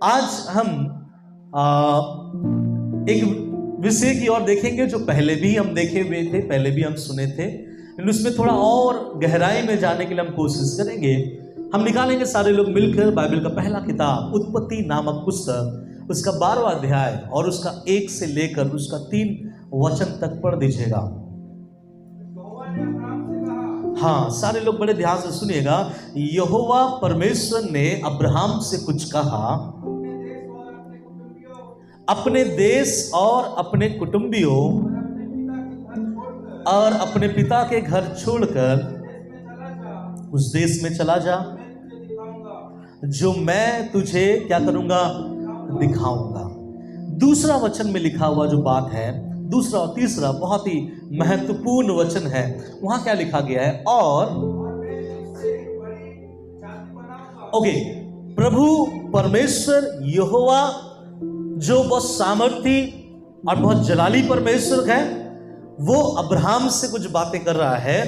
आज हम एक विषय की ओर देखेंगे जो पहले भी हम देखे हुए थे, पहले भी हम सुने थे, लेकिन उसमें थोड़ा और गहराई में जाने के लिए हम कोशिश करेंगे। हम निकालेंगे सारे लोग मिलकर बाइबल का पहला किताब उत्पत्ति नामक पुस्तक, उसका 12वां अध्याय और उसका 1 से लेकर उसका 3 वचन तक पढ़ दीजिएगा। हाँ, सारे लोग बड़े ध्यान से सुनिएगा। यहोवा परमेश्वर ने अब्राहम से कुछ कहा, अपने देश और अपने कुटुंबियों और अपने पिता के घर छोड़कर उस देश में चला जा जो मैं तुझे क्या करूंगा, दिखाऊंगा। दूसरा वचन में लिखा हुआ जो बात है, दूसरा और तीसरा बहुत ही महत्वपूर्ण वचन है। वहां क्या लिखा गया है? और ओके, प्रभु परमेश्वर यहोवा जो बहुत सामर्थी और बहुत जलाली परमेश्वर है, वो अब्राहम से कुछ बातें कर रहा है।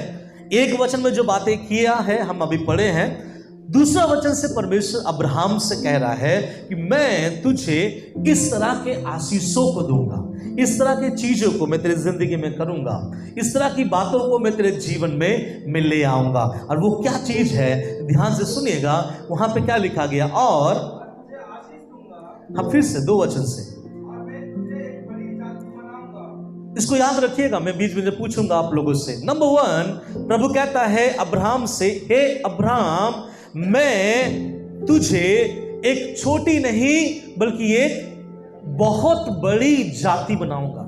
एक वचन में जो बातें किया है हम अभी पढ़े हैं, दूसरा वचन से परमेश्वर अब्राहम से कह रहा है कि मैं तुझे इस तरह के आशीषों को दूंगा, इस तरह की चीजों को मैं तेरी जिंदगी में करूंगा, इस तरह की बातों को मैं तेरे जीवन में ले आऊंगा। और वो क्या चीज है, ध्यान से सुनिएगा। वहां पे क्या लिखा गया? और हम फिर से 2 वचन से इसको याद रखिएगा, मैं बीच में पूछूंगा आप लोगों से। नंबर 1, प्रभु कहता है अब्राहम से, हे अब्राहम, मैं तुझे एक छोटी नहीं बल्कि एक बहुत बड़ी जाति बनाऊंगा।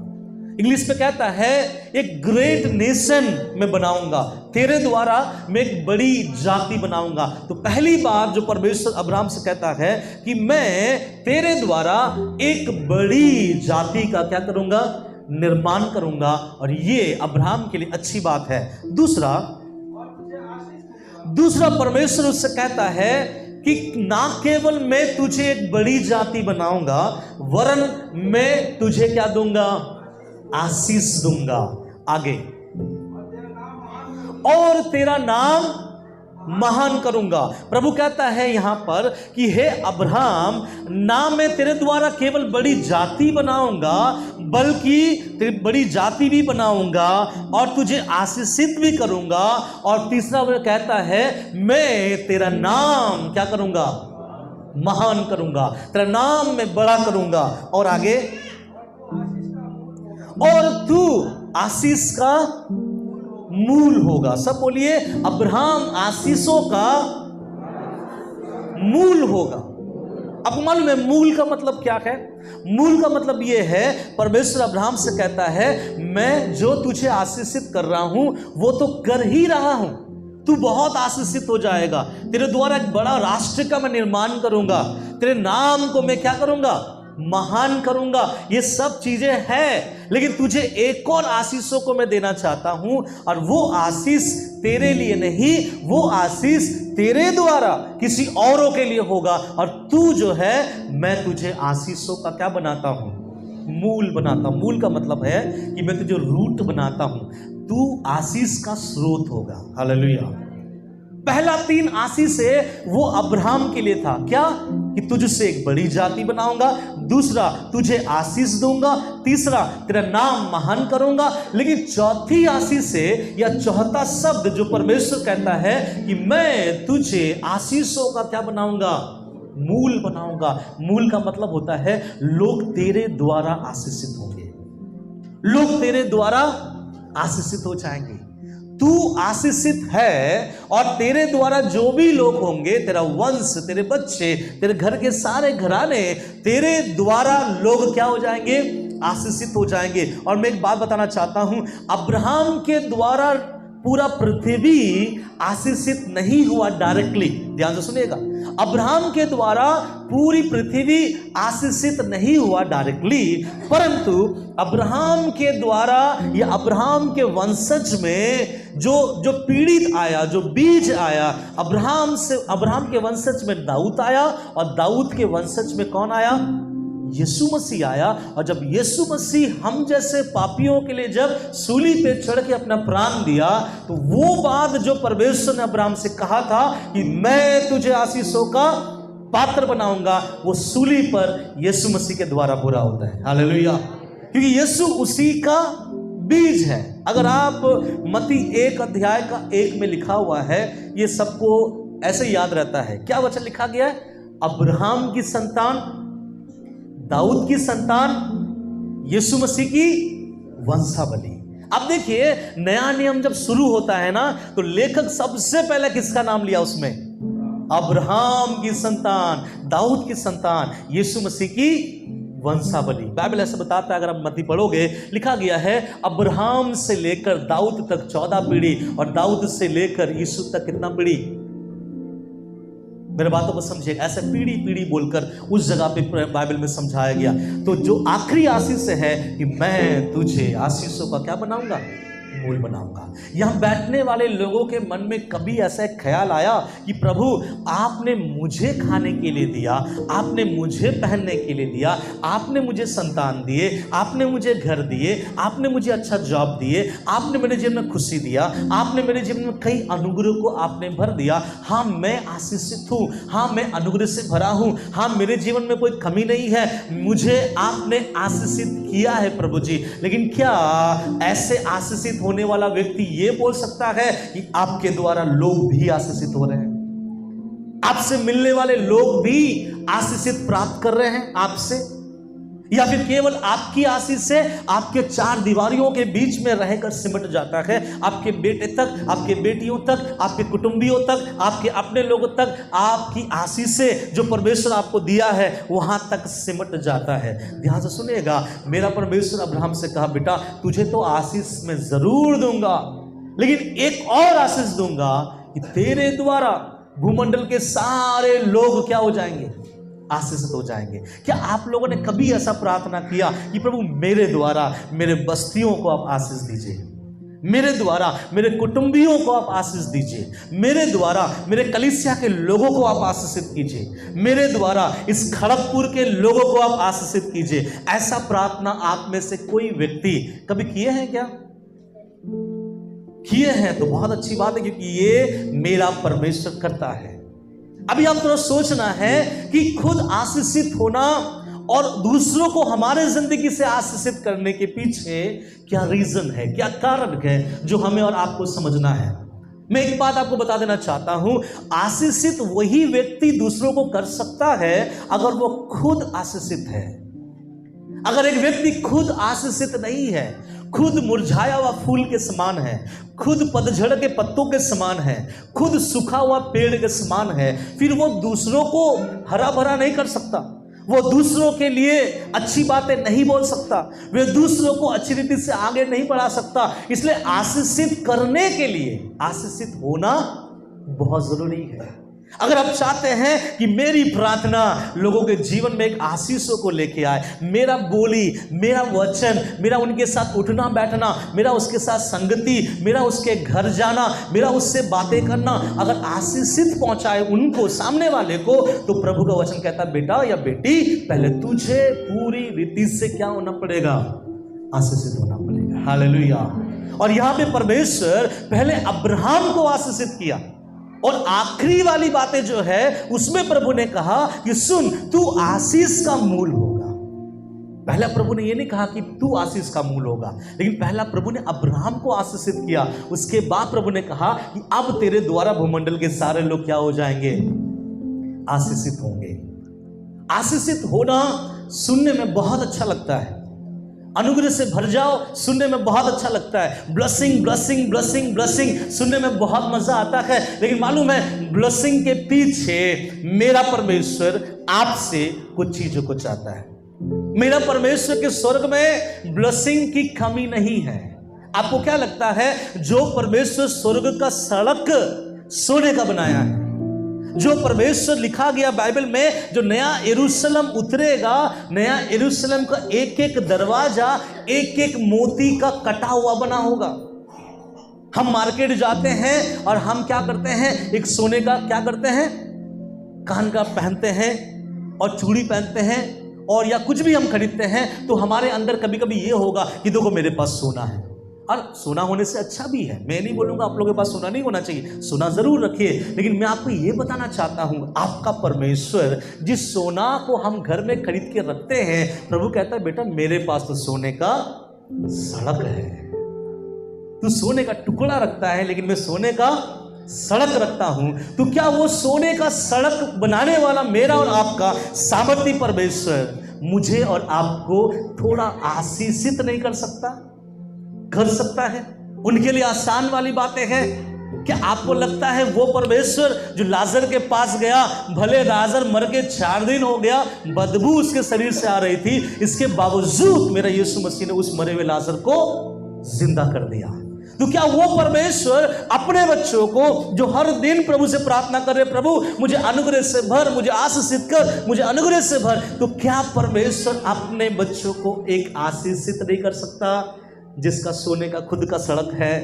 इंग्लिश में कहता है एक ग्रेट नेशन में बनाऊंगा, तेरे द्वारा मैं एक बड़ी जाति बनाऊंगा। तो पहली बार जो परमेश्वर अब्राहम से कहता है कि मैं तेरे द्वारा एक बड़ी जाति का क्या करूंगा, निर्माण करूंगा, और ये अब्राहम के लिए अच्छी बात है। दूसरा परमेश्वर उससे कहता है कि ना केवल मैं तुझे एक बड़ी जाति बनाऊंगा, वरन मैं तुझे क्या दूंगा, आशीष दूंगा। आगे, और तेरा नाम महान करूंगा। प्रभु कहता है यहां पर कि हे अब्राहम, ना मैं तेरे द्वारा केवल बड़ी जाति बनाऊंगा, बल्कि तेरी बड़ी जाति भी बनाऊंगा और तुझे आशीषित भी करूंगा। और तीसरा वो कहता है मैं तेरा नाम क्या करूंगा, महान करूंगा, तेरा नाम मैं बड़ा करूंगा। और आगे, और तू आशीष का मूल होगा। सब बोलिए, अब्राहम आशीषों का मूल होगा। अब मालूम है मूल का मतलब क्या है? मूल का मतलब यह है, परमेश्वर अब्राहम से कहता है मैं जो तुझे आशीषित कर रहा हूं वो तो कर ही रहा हूं, तू बहुत आशीषित हो जाएगा, तेरे द्वारा एक बड़ा राष्ट्र का मैं निर्माण करूंगा, तेरे नाम को मैं क्या करूंगा, महान करूंगा। ये सब चीजें हैं, लेकिन तुझे एक और आशीषों को मैं देना चाहता हूं, और वो आशीष तेरे लिए नहीं, वो आशीष तेरे द्वारा किसी औरों के लिए होगा। और तू जो है, मैं तुझे आशीषों का क्या बनाता हूं, मूल बनाता हूं। मूल का मतलब है कि मैं तुझे रूट बनाता हूं, तू आशीष का स्रोत होगा। हालेलुया। पहला 3 आशीष है वो अब्राहम के लिए था, क्या? कि तुझसे एक बड़ी जाति बनाऊंगा, दूसरा तुझे आशीष दूंगा, तीसरा तेरा नाम महान करूंगा। लेकिन चौथी आशीष है या चौथा शब्द जो परमेश्वर कहता है कि मैं तुझे आशीषों का क्या बनाऊंगा, मूल बनाऊंगा। मूल का मतलब होता है लोग तेरे द्वारा आशीषित होंगे, लोग तेरे द्वारा आशीषित हो जाएंगे। तू आशीषित है और तेरे द्वारा जो भी लोग होंगे, तेरा वंश, तेरे बच्चे, तेरे घर के सारे घराने, तेरे द्वारा लोग क्या हो जाएंगे, आशीषित हो जाएंगे। और मैं एक बात बताना चाहता हूं, अब्राहम के द्वारा पूरा पृथ्वी आशीषित नहीं हुआ डायरेक्टली। ध्यान से सुनिएगा, अब्राहम के द्वारा पूरी पृथ्वी आशीषित नहीं हुआ डायरेक्टली, परंतु अब्राहम के द्वारा या अब्राहम के वंशज में जो पीड़ित आया, जो बीज आया, अब्राहम के वंशज में दाऊद आया, और दाऊद के वंशज में कौन आया, यीशु मसीह आया, और जब यीशु मसीह हम जैसे पापियों के लिए जब सूली पे चढ़ के अपना प्राण दिया, तो वो बात जो परमेश्वर ने अब्राहम से कहा था कि मैं तुझे आशीषों का पात्र बनाऊंगा, वो सूली पर यीशु मसीह के द्वारा पूरा होता है। हालेलुया। क्योंकि यीशु उसी का बीज है। अगर आप मत्ती 1 अध्याय का 1 में लिखा हुआ है, ये सबको ऐसे याद रहता है। क्या वचन लिखा गया है? अब्राहम की संतान, दाऊद की संतान, यीशु मसीह की वंशावली। अब देखिए, नया नियम जब शुरू होता है ना, तो लेखक सबसे पहले किसका नाम लिया उसमें? अब्राहम की संतान, दाऊद की संतान, यीशु मसीह की वंशावली। बाइबल ऐसा बताता है, अगर आप मत्ती पढ़ोगे, लिखा गया है अब्राहम से लेकर दाऊद तक 14 पीढ़ी, और दाऊद से लेकर यीशु तक कितना पीढ़ी? मेरे बातों को समझिए, ऐसे पीढ़ी पीढ़ी बोलकर उस जगह पे बाइबल में समझाया गया। तो जो आखिरी आशीष है कि मैं तुझे आशीषों का क्या बनाऊंगा? मूल बनाऊंगा। यहां बैठने वाले लोगों के मन में कभी ऐसा एक ख्याल आया कि प्रभु आपने मुझे खाने के लिए दिया, आपने मुझे पहनने के लिए दिया, आपने मुझे संतान दिए, आपने मुझे घर दिए, आपने मुझे अच्छा जॉब दिए, आपने मेरे जीवन में खुशी दिया, आपने मेरे जीवन में कई अनुग्रह को आपने भर दिया। हाँ, मैं आशीषित हूँ, हाँ मैं अनुग्रह से भरा हूँ, हाँ मेरे जीवन में कोई कमी नहीं है, मुझे आपने आशीषित किया है प्रभु जी। लेकिन क्या ऐसे आशीषित होने वाला व्यक्ति ये बोल सकता है कि आपके द्वारा लोग भी आशीषित हो रहे हैं? आपसे मिलने वाले लोग भी आशीषित प्राप्त कर रहे हैं आपसे? या फिर केवल आपकी आशीष से आपके 4 दीवारियों के बीच में रहकर सिमट जाता है? आपके बेटे तक, आपके बेटियों तक, आपके कुटुंबियों तक, आपके अपने लोगों तक आपकी आशीष से जो परमेश्वर आपको दिया है वहां तक सिमट जाता है। ध्यान से सुनिएगा, मेरा परमेश्वर अब्राहम से कहा, बेटा तुझे तो आशीष में जरूर दूंगा, लेकिन एक और आशीष दूंगा कि तेरे द्वारा भूमंडल के सारे लोग क्या हो जाएंगे? आशीषित हो जाएंगे। क्या आप लोगों ने कभी ऐसा प्रार्थना किया कि प्रभु मेरे द्वारा मेरे बस्तियों को आप आशीष दीजिए, मेरे द्वारा मेरे कुटुंबियों को आप आशीष दीजिए, मेरे द्वारा मेरे कलीसिया के लोगों को आप आशीषित कीजिए, मेरे द्वारा इस खड़गपुर के लोगों को आप आशीषित कीजिए? ऐसा प्रार्थना आप में से कोई व्यक्ति कभी किए हैं क्या? किए हैं तो बहुत अच्छी बात है, क्योंकि ये मेरा परमेश्वर करता है। अभी हम थोड़ा सोचना है कि खुद आशीषित होना और दूसरों को हमारे जिंदगी से आशीषित करने के पीछे क्या रीजन है, क्या कारण है जो हमें और आपको समझना है। मैं एक बात आपको बता देना चाहता हूं, आशीषित वही व्यक्ति दूसरों को कर सकता है अगर वो खुद आशीषित है। अगर एक व्यक्ति खुद आशीषित नहीं है, खुद मुरझाया हुआ फूल के समान है, खुद पतझड़ के पत्तों के समान है, खुद सूखा हुआ पेड़ के समान है, फिर वो दूसरों को हरा भरा नहीं कर सकता, वो दूसरों के लिए अच्छी बातें नहीं बोल सकता, वे दूसरों को अच्छी रीति से आगे नहीं बढ़ा सकता। इसलिए आशीषित करने के लिए आशीषित होना बहुत जरूरी है। अगर आप चाहते हैं कि मेरी प्रार्थना लोगों के जीवन में एक आशीषों को लेके आए, मेरा बोली, मेरा वचन, मेरा उनके साथ उठना बैठना, मेरा उसके साथ संगति, मेरा उसके घर जाना, मेरा उससे बातें करना अगर आशीषित पहुंचाए उनको, सामने वाले को, तो प्रभु का वचन कहता है, बेटा या बेटी पहले तुझे पूरी रीति से क्या होना पड़ेगा? आशीषित होना पड़ेगा। हालेलुया। और यहां पे परमेश्वर पहले अब्राहम को आशीषित किया, और आखिरी वाली बातें जो है उसमें प्रभु ने कहा कि सुन, तू आशीष का मूल होगा। पहला प्रभु ने यह नहीं कहा कि तू आशीष का मूल होगा, लेकिन पहला प्रभु ने अब्राहम को आशीषित किया। उसके बाद प्रभु ने कहा कि अब तेरे द्वारा भूमंडल के सारे लोग क्या हो जाएंगे? आशीषित होंगे। आशीषित होना सुनने में बहुत अच्छा लगता है, अनुग्रह से भर जाओ सुनने में बहुत अच्छा लगता है, ब्लेसिंग ब्लेसिंग ब्लेसिंग ब्लेसिंग सुनने में बहुत मजा आता है। लेकिन मालूम है, ब्लेसिंग के पीछे मेरा परमेश्वर आपसे कुछ चीजों को चाहता है। मेरा परमेश्वर के स्वर्ग में ब्लेसिंग की कमी नहीं है। आपको क्या लगता है, जो परमेश्वर स्वर्ग का सड़क सोने का बनाया है, जो परमेश्वर लिखा गया बाइबल में, जो नया यरूशलेम उतरेगा, नया यरूशलेम का एक एक दरवाजा एक एक मोती का कटा हुआ बना होगा। हम मार्केट जाते हैं और हम क्या करते हैं, एक सोने का क्या करते हैं, कान का पहनते हैं और चूड़ी पहनते हैं और या कुछ भी हम खरीदते हैं तो हमारे अंदर कभी कभी ये होगा कि देखो मेरे पास सोना है, और सोना होने से अच्छा भी है, मैं नहीं बोलूंगा आप लोगों के पास सोना नहीं होना चाहिए, सोना जरूर रखिए, लेकिन मैं आपको ये बताना चाहता हूं आपका परमेश्वर जिस सोना को हम घर में खरीद के रखते हैं, प्रभु कहता है बेटा मेरे पास तो सोने का सड़क है, तू सोने का टुकड़ा रखता है लेकिन मैं सोने का सड़क रखता हूं। तो क्या वो सोने का सड़क बनाने वाला मेरा और आपका सामर्थ्य परमेश्वर मुझे और आपको थोड़ा आशीषित नहीं कर सकता? कर सकता है। उनके लिए आसान वाली बातें हैं। क्या आपको लगता है वो परमेश्वर जो लाजर के पास गया, भले लाजर मर के 4 दिन हो गया, बदबू उसके शरीर से आ रही थी, इसके बावजूद मेरा यीशु मसीह ने उस मरे हुए लाजर को जिंदा कर दिया? तो क्या वो परमेश्वर अपने बच्चों को जो हर दिन प्रभु से प्रार्थना कर रहे, प्रभु मुझे अनुग्रह से भर, मुझे आशीषित कर, मुझे अनुग्रह से भर, तो क्या परमेश्वर अपने बच्चों को एक आशीषित नहीं कर सकता? जिसका सोने का खुद का सड़क है,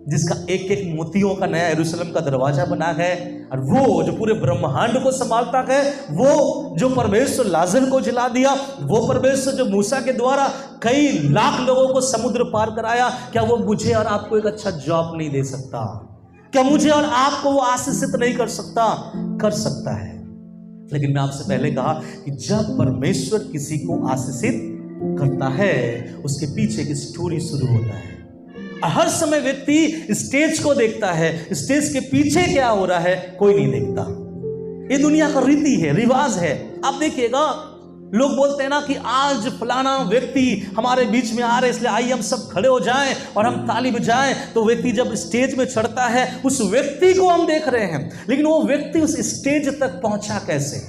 जिसका एक एक मोतियों का नया यरूशलेम का दरवाजा बना है, और वो जो पूरे ब्रह्मांड को संभालता है, वो जो परमेश्वर लाजर को जिला दिया, वो परमेश्वर जो मूसा के द्वारा कई लाख लोगों को समुद्र पार कराया, क्या वो मुझे और आपको एक अच्छा जॉब नहीं दे सकता? क्या मुझे और आपको वो आशीषित नहीं कर सकता? कर सकता है। लेकिन मैं आपसे पहले कहा कि जब परमेश्वर किसी को आशीषित करता है उसके पीछे की स्टोरी शुरू होता है। हर समय व्यक्ति स्टेज को देखता है, स्टेज के पीछे क्या हो रहा है कोई नहीं देखता। ये दुनिया का रीति है, रिवाज है। आप देखिएगा लोग बोलते हैं ना कि आज फलाना व्यक्ति हमारे बीच में आ रहे, इसलिए आइए हम सब खड़े हो जाएं और हम ताली बजाएं। तो व्यक्ति जब स्टेज में चढ़ता है उस व्यक्ति को हम देख रहे हैं, लेकिन वो व्यक्ति उस स्टेज तक पहुंचा कैसे?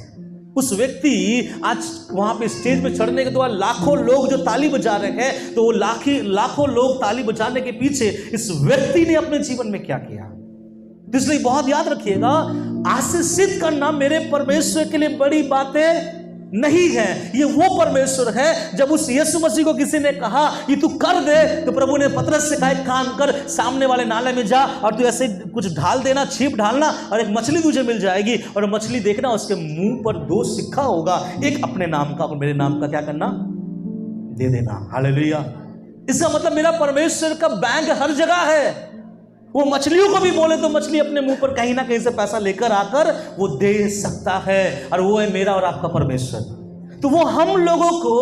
उस व्यक्ति आज वहां पे स्टेज पे चढ़ने के बाद लाखों लोग जो ताली बजा रहे हैं, तो वो लाखों लोग ताली बजाने के पीछे इस व्यक्ति ने अपने जीवन में क्या किया। तो इसलिए बहुत याद रखिएगा, आशीषित करना मेरे परमेश्वर के लिए बड़ी बातें नहीं है। ये वो परमेश्वर है, जब उस यीशु मसीह को किसी ने कहा कि तू कर दे, तो प्रभु ने पतरस से कहा एक काम कर, सामने वाले नाले में जा और तू ऐसे कुछ ढाल देना, छिप ढालना, और एक मछली तुझे मिल जाएगी, और मछली देखना उसके मुंह पर 2 सिक्का होगा, एक अपने नाम का और मेरे नाम का क्या करना, दे देना। हालेलुया। इसका मतलब मेरा परमेश्वर का बैंक हर जगह है। वो मछलियों को भी बोले तो मछली अपने मुंह पर कहीं ना कहीं से पैसा लेकर आकर वो दे सकता है, और वो है मेरा और आपका परमेश्वर। तो वो हम लोगों को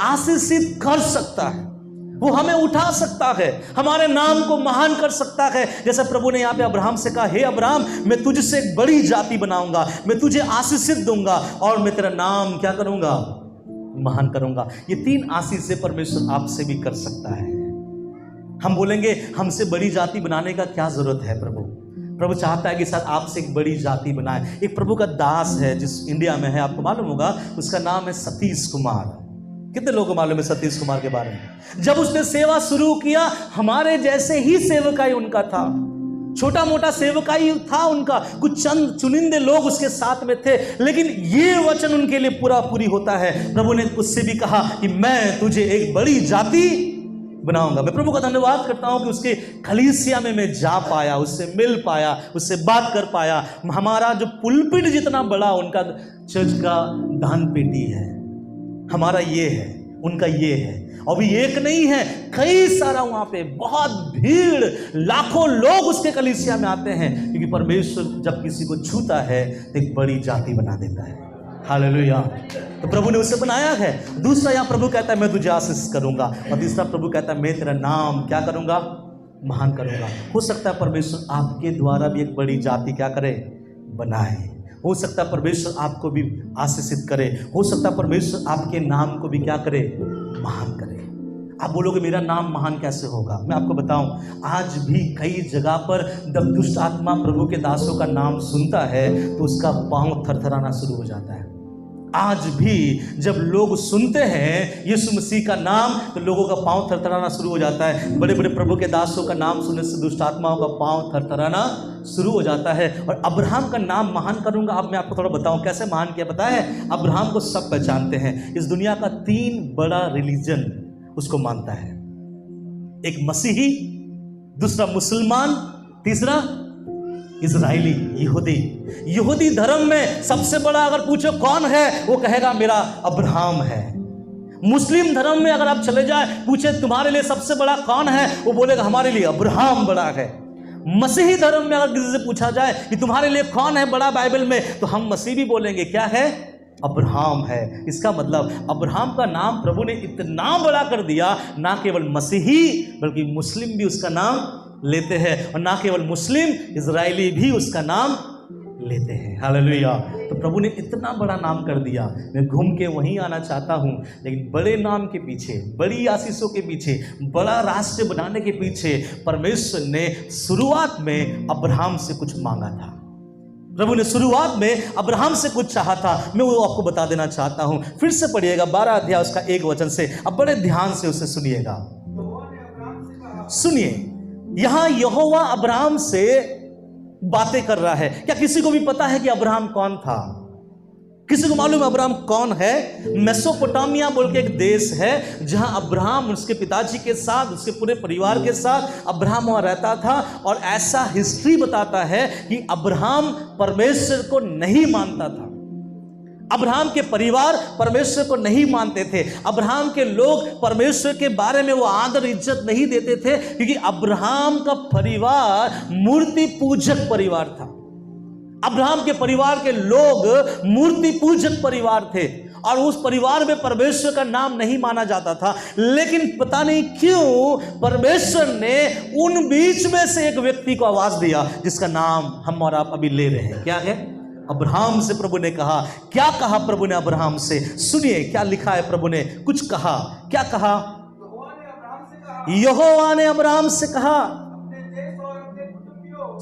आशीषित कर सकता है, वो हमें उठा सकता है, हमारे नाम को महान कर सकता है। जैसे प्रभु ने यहाँ पे अब्राहम से कहा, हे अब्राहम मैं तुझसे एक बड़ी जाति बनाऊंगा, मैं तुझे आशीषित दूंगा और मैं तेरा नाम क्या करूंगा, महान करूंगा। ये 3 आशीष से परमेश्वर आपसे भी कर सकता है। हम बोलेंगे हमसे बड़ी जाति बनाने का क्या जरूरत है? प्रभु चाहता है कि शायद आपसे एक बड़ी जाति बनाए। एक प्रभु का दास है जिस इंडिया में है, आपको मालूम होगा, उसका नाम है सतीश कुमार। कितने लोगों को मालूम है सतीश कुमार के बारे में? जब उसने सेवा शुरू किया, हमारे जैसे ही सेवकाई उनका था, छोटा मोटा सेवकाई था उनका, कुछ चंद चुनिंदे लोग उसके साथ में थे, लेकिन ये वचन उनके लिए पूरी होता है। प्रभु ने उससे भी कहा कि मैं तुझे एक बड़ी जाति बनाऊंगा। मैं प्रभु का धन्यवाद करता हूं कि उसके कलीसिया में मैं जा पाया, उससे मिल पाया, उससे बात कर पाया। हमारा जो पुलपिट जितना बड़ा उनका चर्च का दान पेटी है, हमारा ये है, उनका ये है, और भी एक नहीं है, कई सारा वहां पे बहुत भीड़, लाखों लोग उसके कलीसिया में आते हैं, क्योंकि परमेश्वर जब किसी को छूता है तो एक बड़ी जाति बना देता है। हालेलुया। तो प्रभु ने उसे बनाया है। दूसरा यहाँ प्रभु कहता है मैं तुझे आशीष करूंगा, और तीसरा प्रभु कहता है मैं तेरा नाम क्या करूंगा, महान करूंगा। हो सकता है परमेश्वर आपके द्वारा भी एक बड़ी जाति क्या करे, बनाए। हो सकता है परमेश्वर आपको भी आशीषित करे, हो सकता है परमेश्वर आपके नाम को भी क्या करे, महान करे। आप बोलोगे मेरा नाम महान कैसे होगा? मैं आपको बताऊं, आज भी कई जगह पर जब दुष्ट आत्मा प्रभु के दासों का नाम सुनता है तो उसका पांव थरथराना शुरू हो जाता है। आज भी जब लोग सुनते हैं यीशु मसीह का नाम तो लोगों का पांव थरथराना शुरू हो जाता है। बड़े बड़े प्रभु के दासों का नाम सुनने से दुष्ट आत्माओं का पांव थरथराना शुरू हो जाता है। और अब्राहम का नाम महान करूंगा। अब मैं आपको थोड़ा बताऊं कैसे महान किया। पता है, अब्राहम को सब पहचानते हैं। इस दुनिया का 3 बड़ा रिलीजन उसको मानता है। एक मसीही, दूसरा मुसलमान, तीसरा इजराइली, यहूदी धर्म में सबसे बड़ा अगर पूछो कौन है, वो कहेगा मेरा अब्राहम है। मुस्लिम धर्म में अगर आप चले जाए, पूछे तुम्हारे लिए सबसे बड़ा कौन है, वो बोलेगा हमारे लिए अब्राहम बड़ा है। मसीही धर्म में अगर किसी से पूछा जाए कि तुम्हारे लिए कौन है बड़ा बाइबल में, तो हम मसीह भी बोलेंगे क्या है, अब्राहम है। इसका मतलब अब्राहम का नाम प्रभु ने इतना बड़ा कर दिया, ना केवल मसीही बल्कि मुस्लिम भी उसका नाम लेते हैं, और ना केवल मुस्लिम, इजरायली भी उसका नाम लेते हैं। हालेलुया। तो प्रभु ने इतना बड़ा नाम कर दिया। मैं घूम के वहीं आना चाहता हूँ, लेकिन बड़े नाम के पीछे, बड़ी आशीषों के पीछे, बड़ा राष्ट्र बनाने के पीछे परमेश्वर ने शुरुआत में अब्राहम से कुछ मांगा था। प्रभु ने शुरुआत में अब्राहम से कुछ चाहा था। मैं वो आपको बता देना चाहता हूँ। फिर से पढ़िएगा 12 अध्याय उसका 1 वचन से। अब बड़े ध्यान से उसे सुनिएगा। सुनिए, यहां यहोवा अब्राहम से बातें कर रहा है। क्या किसी को भी पता है कि अब्राहम कौन था? किसी को मालूम है अब्राहम कौन है? मेसोपोटामिया बोल के एक देश है, जहां अब्राहम उसके पिताजी के साथ, उसके पूरे परिवार के साथ अब्राहम वहां रहता था। और ऐसा हिस्ट्री बताता है कि अब्राहम परमेश्वर को नहीं मानता था। अब्राहम के परिवार परमेश्वर को नहीं मानते थे। अब्राहम के लोग परमेश्वर के बारे में वो आदर इज्जत नहीं देते थे, क्योंकि अब्राहम का परिवार मूर्ति पूजक परिवार था। अब्राहम के परिवार के लोग मूर्ति पूजक परिवार थे, और उस परिवार में परमेश्वर का नाम नहीं माना जाता था। लेकिन पता नहीं क्यों परमेश्वर ने उन बीच में से एक व्यक्ति को आवाज दिया, जिसका नाम हम और आप अभी ले रहे हैं। क्या है? अब्राहम से प्रभु ने कहा। क्या कहा प्रभु ने अब्राहम से? सुनिए क्या लिखा है। प्रभु ने कुछ कहा। क्या कहा? यहोवा ने अब्राहम से कहा।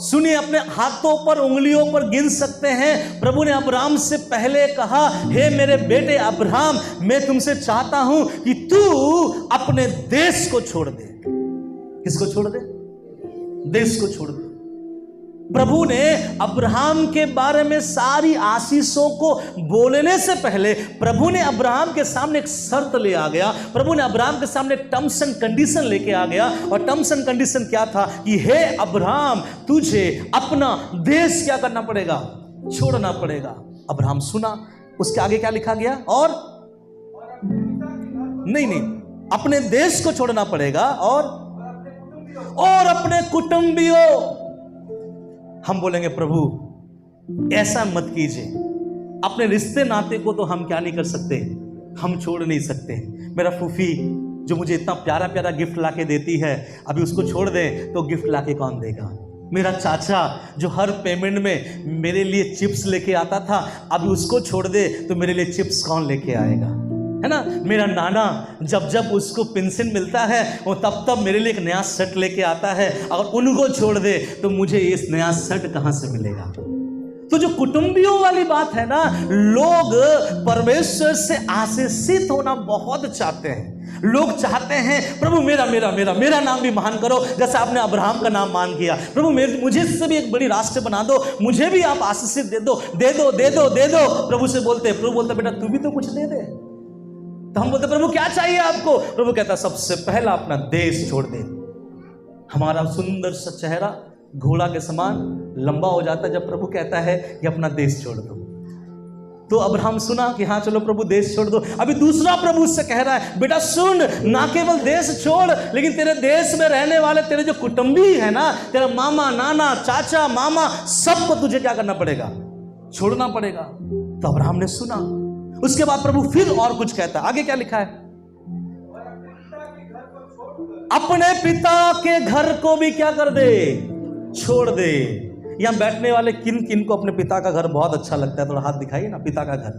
सुनिए, अपने हाथों पर, उंगलियों पर गिन सकते हैं। प्रभु ने अब्राहम से पहले कहा, हे मेरे बेटे अब्राहम, मैं तुमसे चाहता हूं कि तू अपने देश को छोड़ दे। किसको छोड़ दे? देश को छोड़ दे। प्रभु ने अब्राहम के बारे में सारी आशीषों को बोलने से पहले प्रभु ने अब्राहम के सामने एक शर्त ले आ गया। प्रभु ने अब्राहम के सामने टर्म्स एंड कंडीशन लेके आ गया। और टर्म्स एंड कंडीशन क्या था कि हे अब्राहम, तुझे अपना देश क्या करना पड़ेगा? छोड़ना पड़ेगा। अब्राहम सुना। उसके आगे क्या लिखा गया? और नहीं, अपने देश को छोड़ना पड़ेगा और अपने कुटुंबियों। हम बोलेंगे प्रभु ऐसा मत कीजिए। अपने रिश्ते नाते को तो हम क्या नहीं कर सकते, हम छोड़ नहीं सकते। मेरा फूफी जो मुझे इतना प्यारा प्यारा गिफ्ट लाके देती है, अभी उसको छोड़ दे तो गिफ्ट लाके कौन देगा? मेरा चाचा जो हर पेमेंट में मेरे लिए चिप्स लेके आता था, अभी उसको छोड़ दे तो मेरे लिए चिप्स कौन लेके आएगा? है ना? मेरा नाना जब उसको पेंशन मिलता है, वो तब मेरे लिए एक नया शर्ट लेके आता है। अगर उनको छोड़ दे तो मुझे इस नया शर्ट कहां से मिलेगा? तो जो कुटुंबियों वाली बात है ना, लोग परमेश्वर से आशीषित होना बहुत चाहते हैं। लोग चाहते हैं प्रभु मेरा मेरा मेरा मेरा नाम भी महान करो, जैसे आपने अब्राहम का नाम मान किया। प्रभु मुझे इससे भी एक बड़ी राष्ट्र बना दो, मुझे भी आप आशीषित दे दो, दे दो, दे दो, दे दो। प्रभु से बोलते, प्रभु बोलता बेटा तू भी तो कुछ दे दे। तो हम बोलते प्रभु क्या चाहिए आपको? प्रभु कहता सबसे पहला अपना देश छोड़ दे। हमारा सुंदर सा चेहरा घोड़ा के समान लंबा हो जाता है जब प्रभु कहता है कि अपना देश छोड़ दो। तो अब्राहम सुना कि हाँ चलो प्रभु देश छोड़ दो। अभी दूसरा प्रभु उससे कह रहा है बेटा सुन, ना केवल देश छोड़, लेकिन तेरे देश में रहने वाले तेरे जो कुटुंबी है ना, तेरा मामा, नाना, चाचा, मामा, सबको तुझे क्या करना पड़ेगा? छोड़ना पड़ेगा। तो अब्राहम ने सुना। उसके बाद प्रभु फिर और कुछ कहता है। आगे क्या लिखा है? अपने पिता के घर को भी क्या कर दे? छोड़ दे। यहां बैठने वाले किन किन को अपने पिता का घर बहुत अच्छा लगता है? थोड़ा हाथ दिखाइए ना। पिता का घर,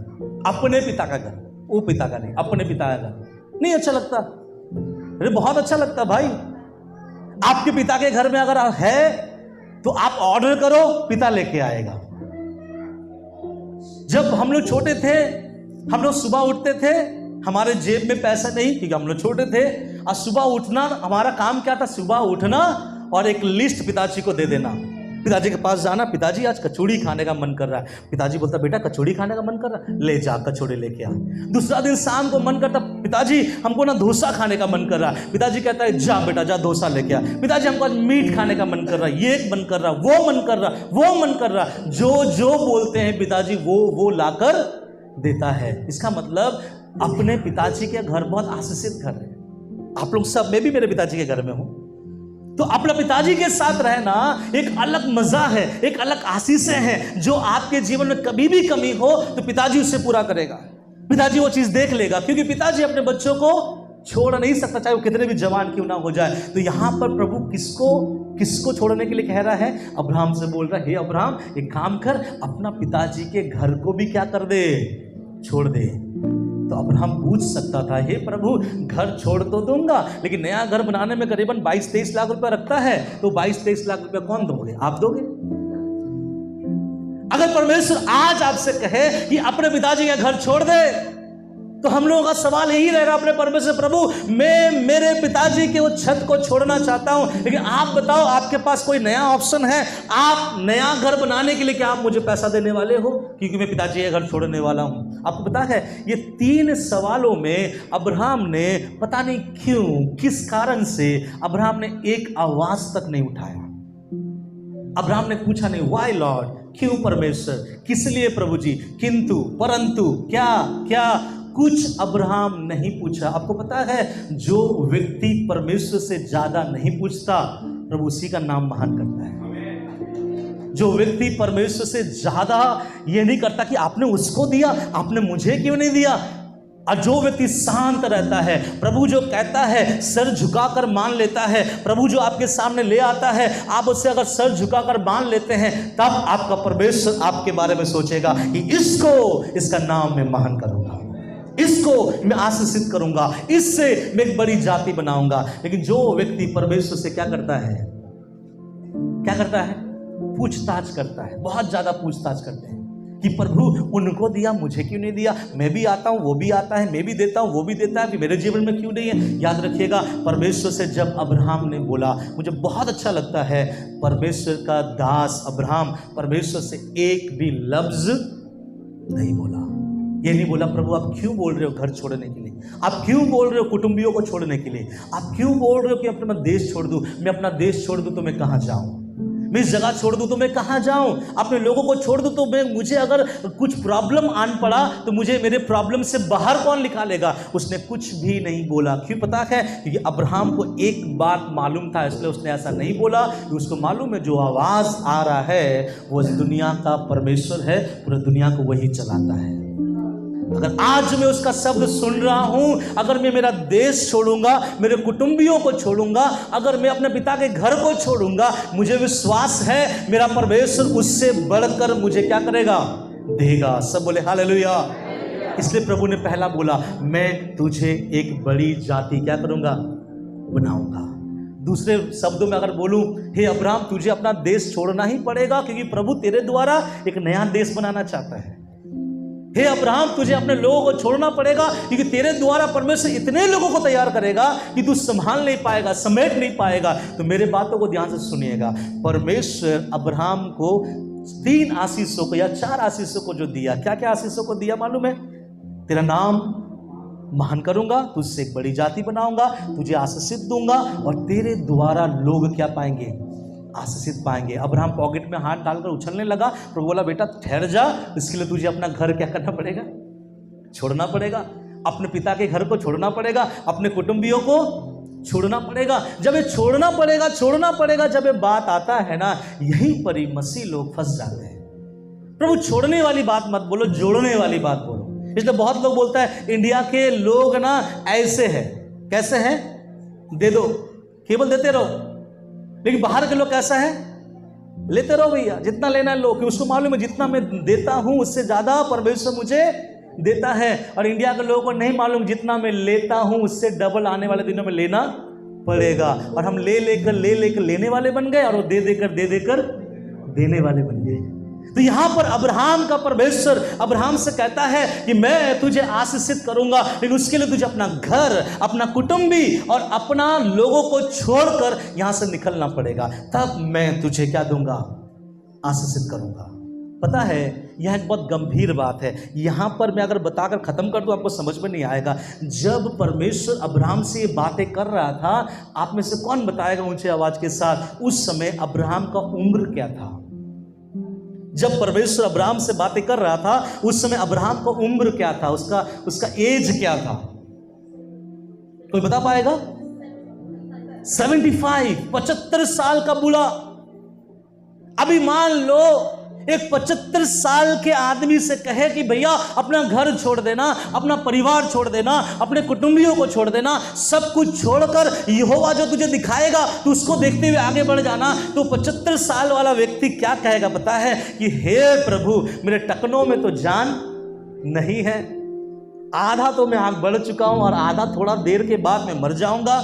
अपने पिता का घर, वो पिता का नहीं, अपने पिता का घर नहीं अच्छा लगता? अरे बहुत अच्छा लगता भाई। आपके पिता के घर में अगर है तो आप ऑर्डर करो, पिता लेके आएगा। जब हम लोग छोटे थे, हम लोग सुबह उठते थे, हमारे जेब में पैसा नहीं, क्योंकि हम लोग छोटे थे। और सुबह उठना हमारा काम क्या था? सुबह उठना और एक लिस्ट पिताजी को दे देना। पिताजी के पास जाना, पिताजी आज कचौड़ी खाने का मन कर रहा है। पिताजी बोलता बेटा कचौड़ी खाने का मन कर रहा है, ले जा कचौड़ी लेके आ। दूसरा दिन शाम को मन करता पिताजी हमको ना डोसा खाने का मन कर रहा है। पिताजी कहता है जा बेटा जा डोसा लेके आ। पिताजी हमको आज मीट खाने का मन कर रहा है, ये मन कर रहा, वो मन कर रहा, वो मन कर रहा। जो जो बोलते हैं पिताजी वो लाकर देता है। इसका मतलब अपने पिताजी के घर बहुत आशीषित घर है। आप लोग सब, मैं भी मेरे पिताजी के घर में हूं, तो अपने पिताजी के साथ रहना एक अलग मजा है, एक अलग आशीषें हैं जो आपके जीवन में कभी भी कमी हो तो पिताजी उससे पूरा करेगा, पिताजी वो चीज देख लेगा, क्योंकि पिताजी अपने बच्चों को छोड़ नहीं सकता, चाहे वो कितने भी जवान क्यों ना हो जाए। तो यहां पर प्रभु किसको छोड़ने के लिए कह रहा है? अब्राहम से बोल रहा है, हे अब्राहम एक काम कर, अपना पिताजी के घर को भी क्या कर दे, छोड़ दे। तो अब्राहम पूछ सकता था, हे प्रभु घर छोड़ तो दूंगा, लेकिन नया घर बनाने में करीबन 22-23 लाख रुपए रखता है, तो 22-23 लाख रुपए कौन दोगे? आप दोगे? अगर परमेश्वर आज आपसे कहे कि अपने पिताजी का घर छोड़ दे, तो हम लोगों का सवाल यही रहेगा अपने परमेश्वर, प्रभु मैं मेरे पिताजी के वो छत को छोड़ना चाहता हूं, लेकिन आप बताओ आपके पास कोई नया ऑप्शन है? आप नया घर बनाने के लिए क्या आप मुझे पैसा देने वाले हो? क्योंकि मैं पिताजी का घर छोड़ने वाला हूं। आपको पता है ये 3 सवालों में अब्राहम ने पता नहीं क्यों, किस कारण से अब्राहम ने एक आवाज तक नहीं उठाया। अब्राहम ने पूछा नहीं, वाई लॉर्ड, क्यों परमेश्वर, किस लिए प्रभु जी, किंतु, परंतु, क्या क्या, कुछ अब्राहम नहीं पूछा। आपको पता है जो व्यक्ति परमेश्वर से ज्यादा नहीं पूछता, प्रभु उसी का नाम महान करता है। जो व्यक्ति परमेश्वर से ज्यादा ये नहीं करता कि आपने उसको दिया, आपने मुझे क्यों नहीं दिया, और जो व्यक्ति शांत रहता है, प्रभु जो कहता है सर झुकाकर मान लेता है, प्रभु जो आपके सामने ले आता है, आप उससे अगर सर झुकाकर मान लेते हैं, तब आपका परमेश्वर आपके बारे में सोचेगा कि इसका नाम मैं महान करूंगा, इसको मैं आशीषित करूंगा, इससे मैं एक बड़ी जाति बनाऊंगा। लेकिन जो व्यक्ति परमेश्वर से क्या करता है, पूछताछ करता है, बहुत ज्यादा पूछताछ करते हैं कि प्रभु उनको दिया, मुझे क्यों नहीं दिया, मैं भी आता हूं, वो भी आता है, मैं भी देता हूं, वो भी देता है, कि मेरे जीवन में क्यों नहीं है। याद रखिएगा, परमेश्वर से जब अब्राहम ने बोला, मुझे बहुत अच्छा लगता है, परमेश्वर का दास अब्राहम परमेश्वर से एक भी लफ्ज नहीं बोला। ये नहीं बोला, प्रभु आप क्यों बोल रहे हो घर छोड़ने के लिए, आप क्यों बोल रहे हो कुटुंबियों को छोड़ने के लिए, आप क्यों बोल रहे हो कि अपना देश छोड़ दूं, मैं अपना देश छोड़ दूं तो मैं कहां जाऊं, मैं इस जगह छोड़ दूं तो मैं कहां जाऊं, अपने लोगों को छोड़ दूं तो मुझे अगर कुछ प्रॉब्लम आन पड़ा तो मुझे मेरे प्रॉब्लम से बाहर कौन निकालेगा। उसने कुछ भी नहीं बोला। क्यों पता है? क्योंकि अब्राहम को एक बात मालूम था, इसलिए उसने ऐसा नहीं बोला कि उसको मालूम है जो आवाज आ रहा है वो इस दुनिया का परमेश्वर है, पूरी दुनिया को वही चलाता है। अगर आज मैं उसका शब्द सुन रहा हूं, अगर मैं मेरा देश छोड़ूंगा, मेरे कुटुंबियों को छोड़ूंगा, अगर मैं अपने पिता के घर को छोड़ूंगा, मुझे विश्वास है मेरा परमेश्वर उससे बढ़कर मुझे क्या करेगा, देगा। सब बोले हालेलुया। इसलिए प्रभु ने पहला बोला, मैं तुझे एक बड़ी जाति क्या करूंगा, बनाऊंगा। दूसरे शब्दों में अगर बोलूं, हे अब्राहम तुझे अपना देश छोड़ना ही पड़ेगा, क्योंकि प्रभु तेरे द्वारा एक नया देश बनाना चाहता है। हे अब्राहम तुझे अपने लोगों को छोड़ना पड़ेगा, क्योंकि तेरे द्वारा परमेश्वर इतने लोगों को तैयार करेगा कि तू संभाल नहीं पाएगा, समेट नहीं पाएगा। तो मेरे बातों को ध्यान से सुनिएगा। परमेश्वर अब्राहम को 3 आशीषों को या 4 आशीषों को जो दिया, क्या क्या आशीषों को दिया मालूम है? तेरा नाम महान करूंगा, तुझसे एक बड़ी जाति बनाऊंगा, तुझे आशीषित दूंगा, और तेरे द्वारा लोग क्या पाएंगे, आशीषित पाएंगे। अब्राहम पॉकेट में हाथ डालकर उछलने लगा। प्रभु बोला, बेटा ठहर जा, इसके लिए तुझे अपना घर क्या करना पड़ेगा, छोड़ना पड़ेगा, अपने पिता के घर को छोड़ना पड़ेगा, अपने कुटुंबियों को छोड़ना पड़ेगा। जब ये छोड़ना पड़ेगा, जब ये बात आता है ना, यहीं पर ही मसीह लोग फंस जाते हैं। प्रभु छोड़ने वाली बात मत बोलो, जोड़ने वाली बात बोलो। इसलिए बहुत लोग बोलता है इंडिया के लोग ना ऐसे हैं, कैसे हैं, दे दो, केवल देते रहो। लेकिन बाहर के लोग कैसा है, लेते रहो भैया, जितना लेना है लो, कि उसको मालूम है जितना मैं देता हूं उससे ज्यादा परमेश्वर मुझे देता है। और इंडिया के लोगों को नहीं मालूम, जितना मैं लेता हूं उससे डबल आने वाले दिनों में लेना पड़ेगा। और हम ले लेकर लेने वाले बन गए, और वो दे देकर देने वाले बन गए। तो यहां पर अब्राहम का परमेश्वर अब्राहम से कहता है कि मैं तुझे आशीषित करूंगा, लेकिन उसके लिए तुझे अपना घर, अपना कुटुंबी और अपना लोगों को छोड़कर यहां से निकलना पड़ेगा, तब मैं तुझे क्या दूंगा, आशीषित करूंगा। पता है यह एक बहुत गंभीर बात है। यहां पर मैं अगर बताकर खत्म कर दूं आपको समझ में नहीं आएगा। जब परमेश्वर अब्राहम से ये बातें कर रहा था, आप में से कौन बताएगा ऊंचे आवाज के साथ, उस समय अब्राहम का उम्र क्या था? जब परमेश्वर अब्राहम से बातें कर रहा था उस समय अब्राहम का उम्र क्या था, उसका एज क्या था? कोई बता पाएगा? 75 साल का बूढ़ा। अभी मान लो एक 75 साल के आदमी से कहे कि भैया अपना घर छोड़ देना, अपना परिवार छोड़ देना, अपने कुटुंबियों को छोड़ देना, सब कुछ छोड़कर यहोवा जो तुझे दिखाएगा तो उसको देखते हुए आगे बढ़ जाना, तो 75 साल वाला व्यक्ति क्या कहेगा पता है? कि हे प्रभु, मेरे टखनों में तो जान नहीं है, आधा तो मैं आग बढ़ चुका हूं और आधा थोड़ा देर के बाद मैं मर जाऊंगा।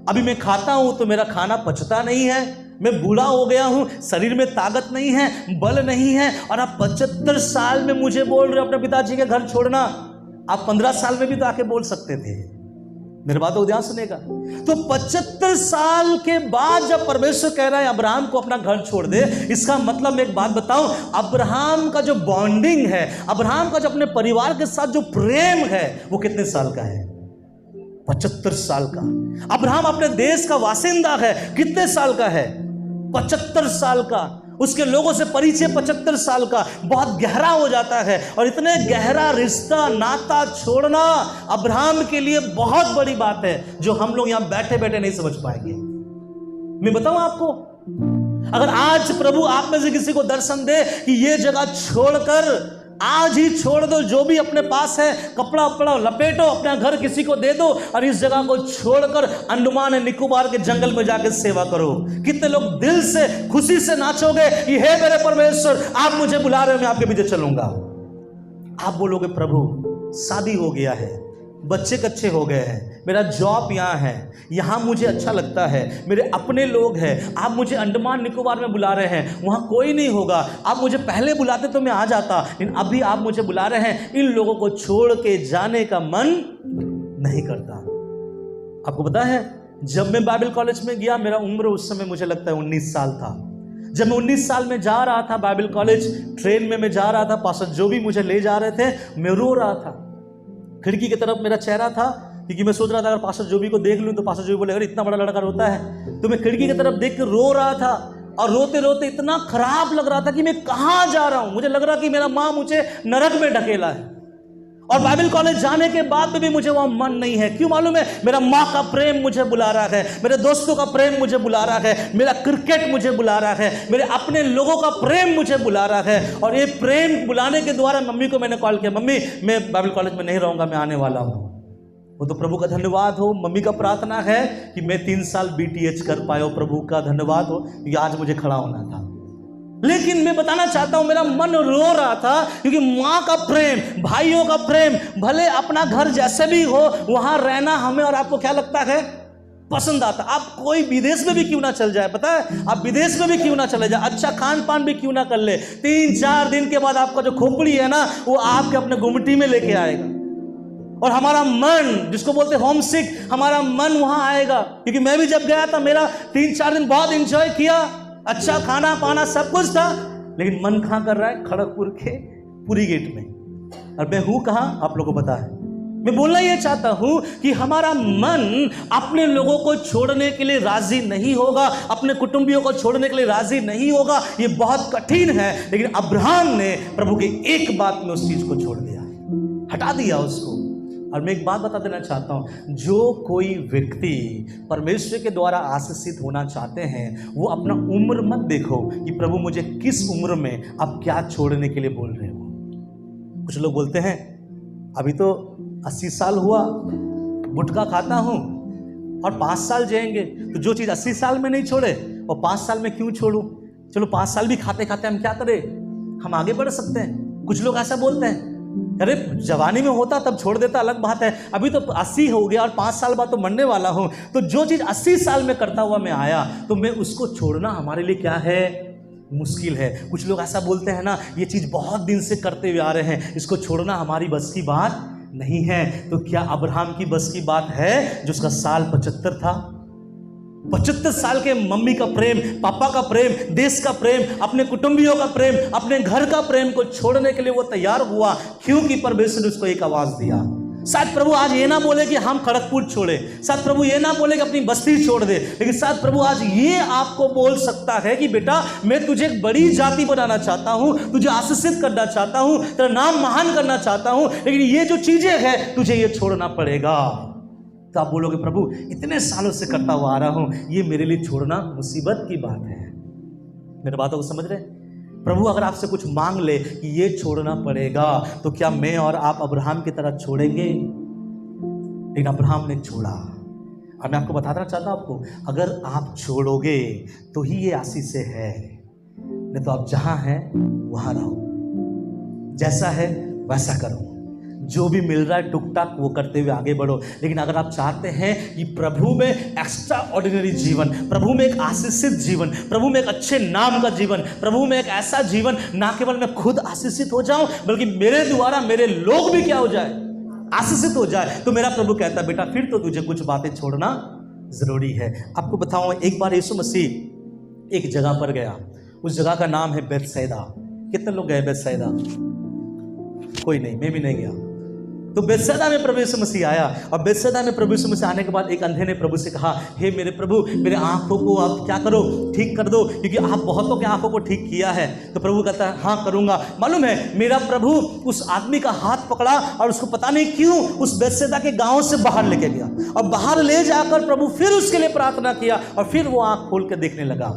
अभी मैं खाता हूं तो मेरा खाना पचता नहीं है, मैं बूढ़ा हो गया हूं, शरीर में ताकत नहीं है, बल नहीं है, और आप 75 साल में मुझे बोल रहे हो अपने पिताजी के घर छोड़ना। आप 15 साल में भी तो आके बोल सकते थे। मेरी बात को ध्यान सुनेगा। तो 75 साल के बाद जब परमेश्वर कह रहा है अब्राहम को अपना घर छोड़ दे, इसका मतलब मैं एक बात बताऊं, अब्राहम का जो बॉन्डिंग है, अब्राहम का जो अपने परिवार के साथ जो प्रेम है, वो कितने साल का है? 75 साल का। अब्राहम अपने देश का वासिंदा है, कितने साल का है? 75 साल का। उसके लोगों से परिचय 75 साल का बहुत गहरा हो जाता है, और इतने गहरा रिश्ता नाता छोड़ना अब्राहम के लिए बहुत बड़ी बात है, जो हम लोग यहां बैठे बैठे नहीं समझ पाएंगे। मैं बताऊं आपको, अगर आज प्रभु आप में से किसी को दर्शन दे कि ये जगह छोड़कर आज ही छोड़ दो, जो भी अपने पास है कपड़ा वपड़ा लपेटो, अपना घर किसी को दे दो और इस जगह को छोड़कर अंडमान निकोबार के जंगल में जाकर सेवा करो, कितने लोग दिल से खुशी से नाचोगे कि हे मेरे परमेश्वर, आप मुझे बुला रहे हो, मैं आपके पीछे चलूंगा। आप बोलोगे प्रभु शादी हो गया है, बच्चे कच्चे हो गए हैं, मेरा जॉब यहाँ है, यहाँ मुझे अच्छा लगता है, मेरे अपने लोग हैं, आप मुझे अंडमान निकोबार में बुला रहे हैं, वहाँ कोई नहीं होगा, आप मुझे पहले बुलाते तो मैं आ जाता, लेकिन अभी आप मुझे बुला रहे हैं, इन लोगों को छोड़ के जाने का मन नहीं करता। आपको पता है, जब मैं बाइबल कॉलेज में गया, मेरा उम्र उस समय मुझे लगता है 19 साल था। जब मैं 19 साल में जा रहा था बाइबल कॉलेज, ट्रेन में मैं जा रहा था, पास्टर जो भी मुझे ले जा रहे थे, मैं रो रहा था। खिड़की की तरफ मेरा चेहरा था, क्योंकि मैं सोच रहा था अगर पास्टर जोबी को देख लूं तो पास्टर जोबी बोले अगर इतना बड़ा लड़का रोता है। तो मैं खिड़की की तरफ देख के रो रहा था, और रोते रोते इतना खराब लग रहा था कि मैं कहां जा रहा हूं। मुझे लग रहा कि मेरा माँ मुझे नरक में ढकेला है, और बाइबल कॉलेज जाने के बाद में भी मुझे वहां मन नहीं है। क्यों मालूम है? मेरा माँ का प्रेम मुझे बुला रहा है, मेरे दोस्तों का प्रेम मुझे बुला रहा है, मेरा क्रिकेट मुझे बुला रहा है, मेरे अपने लोगों का प्रेम मुझे बुला रहा है। और ये प्रेम बुलाने के द्वारा मम्मी को मैंने कॉल किया, मम्मी मैं बाइबल कॉलेज में नहीं रहूंगा, मैं आने वाला हूँ। वो तो प्रभु का धन्यवाद हो, मम्मी का प्रार्थना है कि मैं 3 साल BTH कर पाया, प्रभु का धन्यवाद हो, क्योंकि आज मुझे खड़ा होना था। लेकिन मैं बताना चाहता हूं, मेरा मन रो रहा था, क्योंकि माँ का प्रेम, भाइयों का प्रेम, भले अपना घर जैसे भी हो वहां रहना हमें और आपको क्या लगता है? पसंद आता। आप कोई विदेश में भी क्यों ना चल जाए, पता है, आप विदेश में भी क्यों ना चले जाए, अच्छा खान पान भी क्यों ना कर ले, 3-4 दिन के बाद आपका जो खोपड़ी है ना, वो आपके अपने गुमटी में लेके आएगा, और हमारा मन, जिसको बोलते होम सिक, हमारा मन वहां आएगा। क्योंकि मैं भी जब गया था, मेरा 3-4 दिन बहुत एंजॉय किया, अच्छा खाना पाना सब कुछ था, लेकिन मन कहां कर रहा है? खड़गपुर के पुरी गेट में। और मैं हूं कहां? आप लोगों को पता है। मैं बोलना यह चाहता हूं कि हमारा मन अपने लोगों को छोड़ने के लिए राजी नहीं होगा, अपने कुटुंबियों को छोड़ने के लिए राजी नहीं होगा। ये बहुत कठिन है, लेकिन अब्राहम ने प्रभु की एक बात में उस चीज को छोड़ दिया, हटा दिया उसको। और मैं एक बात बता देना चाहता हूं, जो कोई व्यक्ति परमेश्वर के द्वारा आशीषित होना चाहते हैं, वो अपना उम्र मत देखो कि प्रभु मुझे किस उम्र में आप क्या छोड़ने के लिए बोल रहे हो। कुछ लोग बोलते हैं अभी तो 80 साल हुआ, गुटखा खाता हूं, और 5 साल जिएंगे, तो जो चीज़ 80 साल में नहीं छोड़े और 5 साल में क्यों छोड़ूं? चलो 5 साल भी खाते खाते हम क्या करें, हम आगे बढ़ सकते हैं। कुछ लोग ऐसा बोलते हैं, अरे जवानी में होता तब छोड़ देता, अलग बात है, अभी तो 80 हो गया और 5 साल बाद तो मरने वाला हूं, तो जो चीज़ 80 साल में करता हुआ मैं आया, तो मैं उसको छोड़ना हमारे लिए क्या है? मुश्किल है। कुछ लोग ऐसा बोलते हैं ना, ये चीज़ बहुत दिन से करते हुए आ रहे हैं, इसको छोड़ना हमारी बस की बात नहीं है। तो क्या अब्राहम की बस की बात है जो उसका साल 75 था? 75 साल के मम्मी का प्रेम, पापा का प्रेम, देश का प्रेम, अपने कुटुंबियों का प्रेम, अपने घर का प्रेम को छोड़ने के लिए वो तैयार हुआ, क्योंकि परमेश्वर ने उसको एक आवाज दिया। शायद प्रभु आज ये ना बोले कि हम खड़गपुर छोड़े, शायद प्रभु ये ना बोले कि अपनी बस्ती छोड़ दे, लेकिन शायद प्रभु आज ये आपको बोल सकता है कि बेटा मैं तुझे एक बड़ी जाति बनाना चाहता हूं, तुझे आशीषित करना चाहता हूं, तेरा नाम महान करना चाहता हूं, लेकिन ये जो चीजें हैं तुझे ये छोड़ना पड़ेगा। तो आप बोलोगे प्रभु इतने सालों से करता हुआ आ रहा हूं, ये मेरे लिए छोड़ना मुसीबत की बात है। मेरी बातों को समझ रहे? प्रभु अगर आपसे कुछ मांग ले कि ये छोड़ना पड़ेगा, तो क्या मैं और आप अब्राहम की तरह छोड़ेंगे? लेकिन अब्राहम ने छोड़ा। और मैं आपको बताना चाहता हूं, आपको अगर आप छोड़ोगे तो ही ये आशीष से है, नहीं तो आप जहां हैं वहां रहो, जैसा है वैसा करो, जो भी मिल रहा है टुक टाक वो करते हुए आगे बढ़ो। लेकिन अगर आप चाहते हैं कि प्रभु में एक्स्ट्रा ऑर्डिनरी जीवन, प्रभु में एक आशीषित जीवन, प्रभु में एक अच्छे नाम का जीवन, प्रभु में एक ऐसा जीवन, ना केवल मैं खुद आशीषित हो जाऊं बल्कि मेरे द्वारा मेरे लोग भी क्या हो जाए, आशीषित हो जाए, तो मेरा प्रभु कहता है बेटा फिर तो तुझे कुछ बातें छोड़ना जरूरी है। आपको बताऊं, एक बार यीशु मसीह एक जगह पर गया, उस जगह का नाम है बेथसैदा। कितने लोग गए बेथसैदा? कोई नहीं, मैं भी नहीं गया। तो बेथसैदा में प्रभु यीशु मसीह आया, और बेथसैदा में प्रभु यीशु मसीह आने के बाद एक अंधे ने प्रभु से कहा, हे मेरे प्रभु, मेरे आंखों को आप क्या करो, ठीक कर दो, क्योंकि आप बहुतों के आंखों को ठीक किया है। तो प्रभु कहता है हाँ करूंगा। मालूम है मेरा प्रभु उस आदमी का हाथ पकड़ा और उसको पता नहीं क्यों उस बेथसैदा के गांव से बाहर लेके गया, और बाहर ले जाकर प्रभु फिर उसके लिए प्रार्थना किया, और फिर वो आंख खोल के देखने लगा।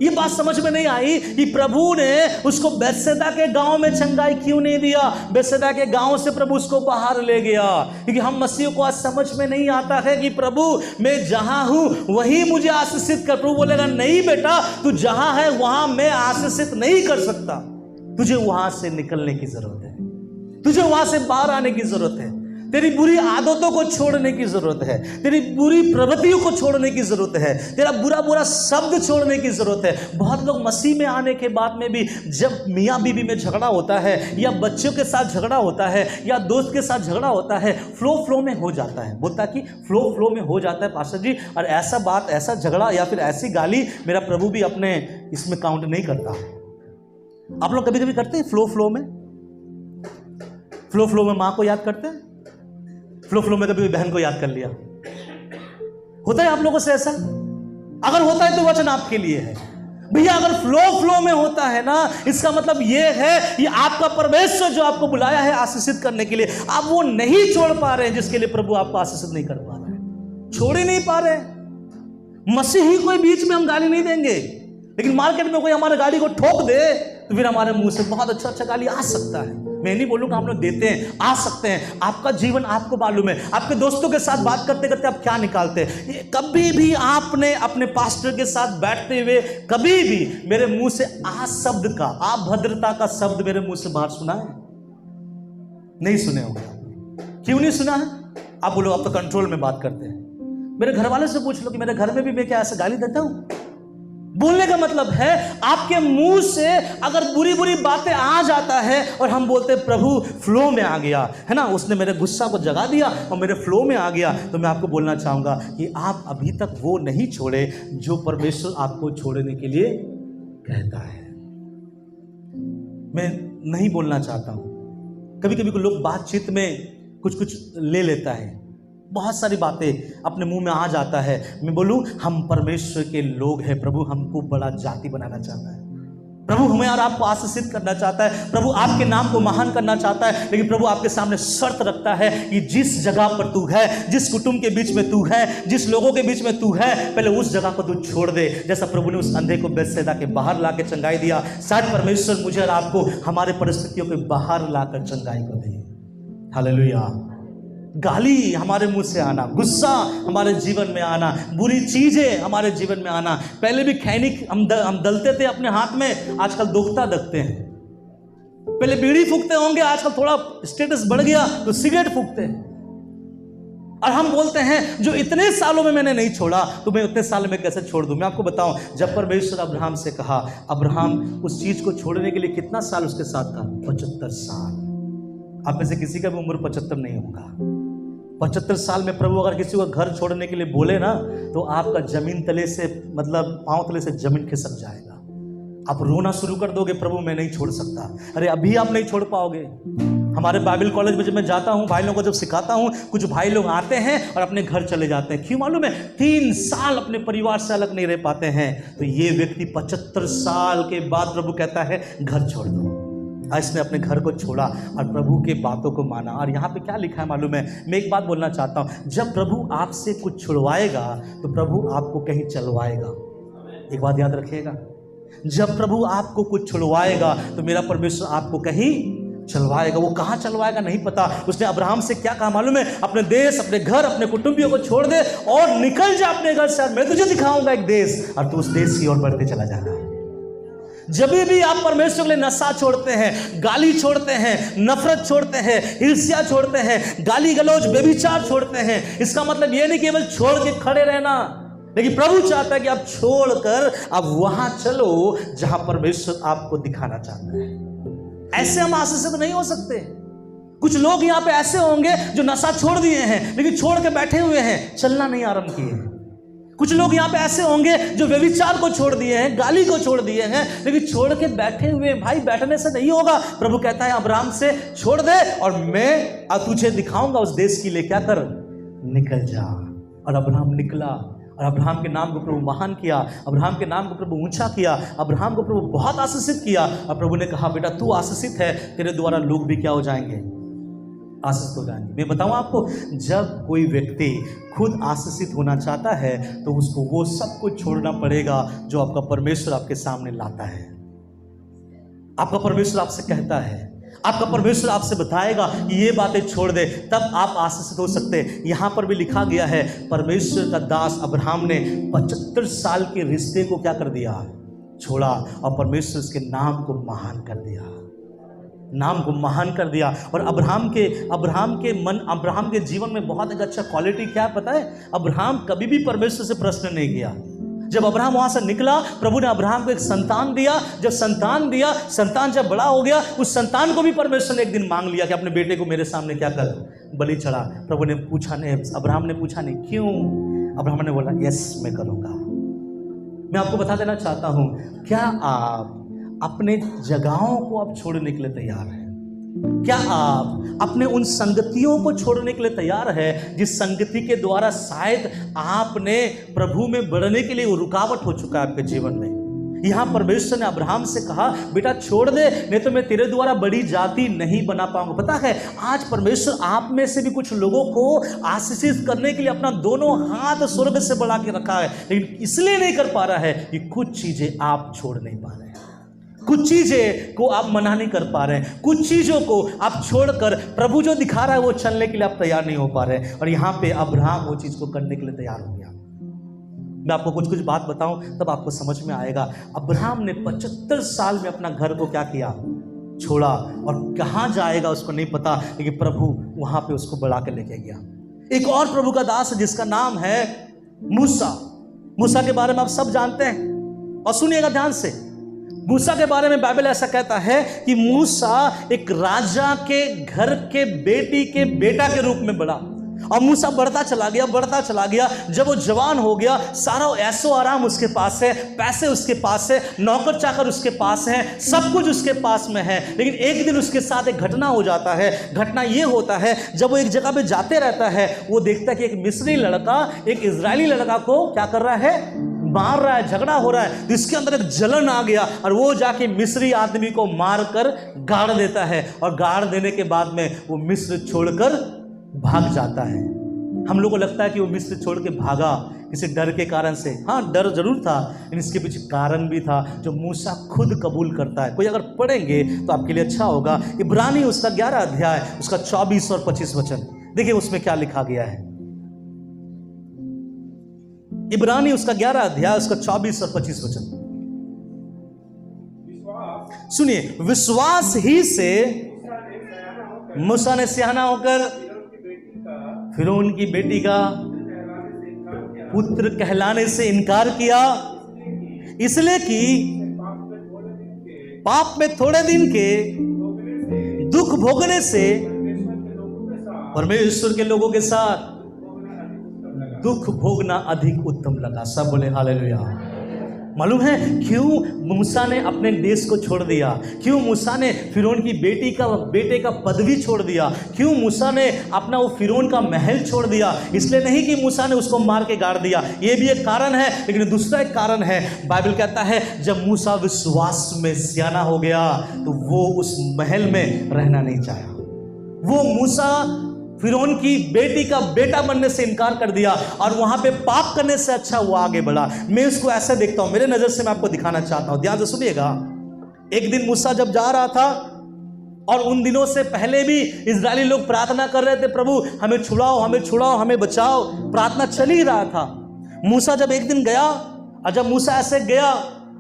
ये बात समझ में नहीं आई कि प्रभु ने उसको बेथसैदा के गांव में चंगाई क्यों नहीं दिया, बेथसैदा के गांव से प्रभु उसको बाहर ले गया। क्योंकि हम मसीह को आज समझ में नहीं आता है कि प्रभु मैं जहां हूं वहीं मुझे आशीषित कर। प्रभु बोलेगा नहीं बेटा, तू जहां है वहां मैं आशीषित नहीं कर सकता, तुझे वहां से निकलने की जरूरत है, तुझे वहां से बाहर आने की जरूरत है, तेरी बुरी आदतों को छोड़ने की जरूरत है, तेरी बुरी प्रवृत्तियों को छोड़ने की जरूरत है, तेरा बुरा बुरा शब्द छोड़ने की जरूरत है। बहुत लोग मसीह में आने के बाद में भी जब मियाँ बीवी में झगड़ा होता है, या बच्चों के साथ झगड़ा होता है, या दोस्त के साथ झगड़ा होता है, फ्लो में हो जाता है, बोलता कि फ्लो में हो जाता है पास्टर जी, और ऐसा बात, ऐसा झगड़ा या फिर ऐसी गाली मेरा प्रभु भी अपने इसमें काउंट नहीं करता। आप लोग कभी कभी करते हैं फ्लो में? फ्लो में माँ को याद करते हैं, फ्लो में कभी बहन को याद कर लिया? होता है आप लोगों से ऐसा? अगर होता है तो वचन आपके लिए है भैया। अगर फ्लो में होता है ना, इसका मतलब यह है कि आपका परमेश्वर जो आपको बुलाया है आशीषित करने के लिए, आप वो नहीं छोड़ पा रहे हैं, जिसके लिए प्रभु आपको आशीषित नहीं कर पा रहे हैं, छोड़ ही नहीं पा रहे। मसीही कोई बीच में हम गाली नहीं देंगे, लेकिन मार्केट में कोई हमारे गाड़ी को ठोक दे तो फिर हमारे मुंह से बहुत अच्छा गाली आ सकता है। मैं नहीं बोलूंगा हम लोग देते हैं, आ सकते हैं। आपका जीवन आपको मालूम है, आपके दोस्तों के साथ बात करते करते आप क्या निकालते हैं। कभी भी आपने अपने पास्टर के साथ बैठते हुए कभी भी मेरे मुंह से आ शब्द का, अभद्रता का शब्द मेरे मुंह से बाहर सुना है? नहीं सुने होंगे। क्यों नहीं सुना है? आप बोलो आप तो कंट्रोल में बात करते हैं। मेरे घर वाले से पूछ लो कि मेरे घर में भी मैं क्या ऐसे गाली देता हूं? बोलने का मतलब है आपके मुंह से अगर बुरी बुरी बातें आ जाता है और हम बोलते हैं प्रभु फ्लो में आ गया है ना, उसने मेरे गुस्सा को जगा दिया और मेरे फ्लो में आ गया, तो मैं आपको बोलना चाहूंगा कि आप अभी तक वो नहीं छोड़े जो परमेश्वर आपको छोड़ने के लिए कहता है। मैं नहीं बोलना चाहता हूं, कभी कभी लोग बातचीत में कुछ ले लेता है, बहुत सारी बातें अपने मुंह में आ जाता है। मैं बोलूं हम परमेश्वर के लोग हैं, प्रभु हमको बड़ा जाति बनाना चाहता है, प्रभु हमें और आपको आशीषित करना चाहता है, प्रभु आपके नाम को महान करना चाहता है। लेकिन प्रभु आपके सामने शर्त रखता है कि जिस जगह पर तू है, जिस कुटुंब के बीच में तू है, जिस लोगों के बीच में तू है, पहले उस जगह को तू छोड़ दे। जैसा प्रभु ने उस अंधे को बेथसैदा के बाहर लाकर चंगाई दिया, शायद परमेश्वर मुझे और आपको हमारे परिस्थितियों के बाहर लाकर चंगाई को दे। हालेलुया। गाली हमारे मुंह से आना, गुस्सा हमारे जीवन में आना, बुरी चीजें हमारे जीवन में आना। पहले भी खैनिक हम दलते थे अपने हाथ में, आजकल दोख्ता दखते हैं। पहले बीड़ी फूकते होंगे, आजकल थोड़ा स्टेटस बढ़ गया तो सिगरेट फूकते हैं। और हम बोलते हैं जो इतने सालों में मैंने नहीं छोड़ा तो मैं उतने साल में कैसे छोड़ दूं। मैं आपको बताऊं, जब परमेश्वर अब्राहम से कहा, अब्राहम उस चीज को छोड़ने के लिए कितना साल उसके साथ था? 75 साल। आप में से किसी का भी उम्र 75 नहीं होगा। 75 साल में प्रभु अगर किसी को घर छोड़ने के लिए बोले ना, तो आपका जमीन तले से, मतलब पांव तले से जमीन खिसक जाएगा। आप रोना शुरू कर दोगे, प्रभु मैं नहीं छोड़ सकता। अरे अभी आप नहीं छोड़ पाओगे, हमारे बाइबल कॉलेज में जब मैं जाता हूँ, भाई लोगों को जब सिखाता हूँ, कुछ भाई लोग आते हैं और अपने घर चले जाते हैं। क्यों मालूम है? 3 साल अपने परिवार से अलग नहीं रह पाते हैं। तो ये व्यक्ति 75 साल के बाद प्रभु कहता है घर छोड़ दो। इसने अपने घर को छोड़ा और प्रभु के बातों को माना। और यहाँ पे क्या लिखा है मालूम है? मैं एक बात बोलना चाहता हूँ, जब प्रभु आपसे कुछ छुड़वाएगा तो प्रभु आपको कहीं चलवाएगा। एक बात याद रखिएगा, जब प्रभु आपको कुछ छुड़वाएगा तो मेरा परमेश्वर आपको कहीं चलवाएगा। वो कहाँ चलवाएगा नहीं पता। उसने अब्राहम से क्या कहा मालूम है? अपने देश, अपने घर, अपने कुटुंबियों को छोड़ दे और निकल जा अपने घर से, मैं तुझे दिखाऊंगा एक देश, और तू उस देश की ओर बढ़ते चला जाना। जब भी आप परमेश्वर के लिए नशा छोड़ते हैं, गाली छोड़ते हैं, नफरत छोड़ते हैं, ईर्ष्या छोड़ते हैं, गाली गलौज, व्यभिचार छोड़ते हैं, इसका मतलब यह नहीं केवल छोड़ के खड़े रहना, लेकिन प्रभु चाहता है कि आप छोड़कर आप वहां चलो जहां परमेश्वर आपको दिखाना चाहता है। ऐसे हम आशीषित नहीं हो सकते। कुछ लोग यहां पे ऐसे होंगे जो नशा छोड़ दिए हैं लेकिन छोड़ के बैठे हुए हैं, चलना नहीं आरंभ किए हैं। कुछ लोग यहाँ पे ऐसे होंगे जो व्यभिचार को छोड़ दिए हैं, गाली को छोड़ दिए हैं, लेकिन छोड़ के बैठे हुए। भाई बैठने से नहीं होगा। प्रभु कहता है अब्राहम से छोड़ दे और मैं तुझे दिखाऊंगा उस देश के लिए, क्या कर, निकल जा। और अब्राहम निकला और अब्राहम के नाम को प्रभु महान किया, अब्राहम के नाम को प्रभु ऊंचा किया, अब्राहम को प्रभु बहुत आशीषित किया। और प्रभु ने कहा बेटा तू आशीषित है, तेरे द्वारा लोग भी क्या हो जाएंगे, आशीषित हो जाएंगे। मैं बताऊं आपको, जब कोई व्यक्ति खुद आशीषित होना चाहता है तो उसको वो सब कुछ छोड़ना पड़ेगा जो आपका परमेश्वर आपके सामने लाता है। आपका परमेश्वर आपसे कहता है, आपका परमेश्वर आपसे बताएगा कि ये बातें छोड़ दे, तब आप आशीषित हो सकते हैं। यहां पर भी लिखा गया है परमेश्वर का दास अब्राहम ने 75 साल के रिश्ते को क्या कर दिया, छोड़ा, और परमेश्वर उसके नाम को महान कर दिया, नाम को महान कर दिया। और अब्राहम के जीवन में बहुत एक अच्छा क्वालिटी क्या पता है? अब्राहम कभी भी परमेश्वर से प्रश्न नहीं किया। जब अब्राहम वहां से निकला, प्रभु ने अब्राहम को एक संतान दिया। जब संतान दिया, संतान जब बड़ा हो गया, उस संतान को भी परमेश्वर ने एक दिन मांग लिया कि अपने बेटे को मेरे सामने क्या कर, बलि चढ़ा। प्रभु ने पूछा नहीं, अब्राहम ने पूछा नहीं क्यों। अब्राहम ने बोला यस मैं करूंगा। मैं आपको बता देना चाहता हूं, क्या आप अपने जगहों को आप छोड़ने के लिए तैयार हैं? क्या आप अपने उन संगतियों को छोड़ने के लिए तैयार है जिस संगति के द्वारा शायद आपने प्रभु में बढ़ने के लिए वो रुकावट हो चुका है आपके जीवन में? यहां परमेश्वर ने अब्राहम से कहा बेटा छोड़ दे, नहीं तो मैं तेरे द्वारा बड़ी जाति नहीं बना पाऊंगा। पता है आज परमेश्वर आप में से भी कुछ लोगों को आशीषित करने के लिए अपना दोनों हाथ स्वर्ग से बढ़ा के रखा है, लेकिन इसलिए नहीं कर पा रहा है कि कुछ चीजें आप छोड़ नहीं पा रहे हैं, कुछ चीजें को आप मना नहीं कर पा रहे हैं, कुछ चीजों को आप छोड़कर प्रभु जो दिखा रहा है वो चलने के लिए आप तैयार नहीं हो पा रहे हैं। और यहाँ पे अब्राहम वो चीज को करने के लिए तैयार हो गया। मैं आपको कुछ कुछ बात बताऊं तब आपको समझ में आएगा। अब्राहम ने 75 साल में अपना घर को क्या किया, छोड़ा, और कहाँ जाएगा उसको नहीं पता, लेकिन प्रभु वहां पे उसको बढ़ा के लेके गया। एक और प्रभु का दास है जिसका नाम है मूसा। मूसा के बारे में आप सब जानते हैं और सुनिएगा ध्यान से। मूसा के बारे में बाइबल ऐसा कहता है कि मूसा एक राजा के घर के बेटी के बेटा के रूप में बढ़ा, और मूसा बढ़ता चला गया। जब वो जवान हो गया, सारा ऐसो आराम उसके पास है, पैसे उसके पास है, नौकर चाकर उसके पास है, सब कुछ उसके पास में है। लेकिन एक दिन उसके साथ एक घटना हो जाता है। घटना ये होता है, जब वो एक जगह पे जाते रहता है, वो देखता है कि एक मिस्री लड़का एक इजरायली लड़का को क्या कर रहा है, मार रहा है, झगड़ा हो रहा है। तो इसके अंदर एक जलन आ गया और वो जाके मिस्री आदमी को मारकर गाड़ देता है, और गाड़ देने के बाद में वो मिस्र छोड़कर भाग जाता है। हम लोग को लगता है कि वो मिस्र छोड़ के भागा किसी डर के कारण से। हाँ, डर जरूर था, लेकिन इसके पीछे कारण भी था जो मूसा खुद कबूल करता है। कोई अगर पढ़ेंगे तो आपके लिए अच्छा होगा। इब्रानी उसका 11 अध्याय उसका 24 और 25 वचन देखिए, उसमें क्या लिखा गया है। इब्रानी उसका 11 अध्याय उसका 24 और 25 वचन सुनिए। विश्वास ही से मूसा ने सियाना होकर फिरौन की बेटी का पुत्र कहलाने से इनकार किया, इसलिए कि पाप में थोड़े दिन के दुख भोगने से परमेश्वर के लोगों के साथ दुख भोगना अधिक उत्तम लगा। सब बोले हालेलुया। मालूम है क्यों मूसा ने अपने देश को छोड़ दिया? क्यों मूसा ने फिरौन की बेटे का पदवी छोड़ दिया? क्यों मूसा ने अपना वो फिरौन का महल छोड़ दिया? इसलिए नहीं कि मूसा ने उसको मार के गाड़ दिया, ये भी एक कारण है, लेकिन दूसरा एक कारण है। बाइबल कहता है जब मूसा विश्वास में सियाना हो गया तो वो उस महल में रहना नहीं चाहा। वो मूसा फिरौन की बेटी का बेटा बनने से इनकार कर दिया और वहां पे पाप करने से अच्छा वो आगे बढ़ा। मैं इसको ऐसे देखता हूं, मेरे नजर से मैं आपको दिखाना चाहता हूं, ध्यान से सुनिएगा। एक दिन मूसा जब जा रहा था, और उन दिनों से पहले भी इजरायली लोग प्रार्थना कर रहे थे, प्रभु हमें छुड़ाओ, हमें छुड़ाओ, हमें बचाओ, प्रार्थना चल ही रहा था। मूसा जब एक दिन गया, और जब मूसा ऐसे गया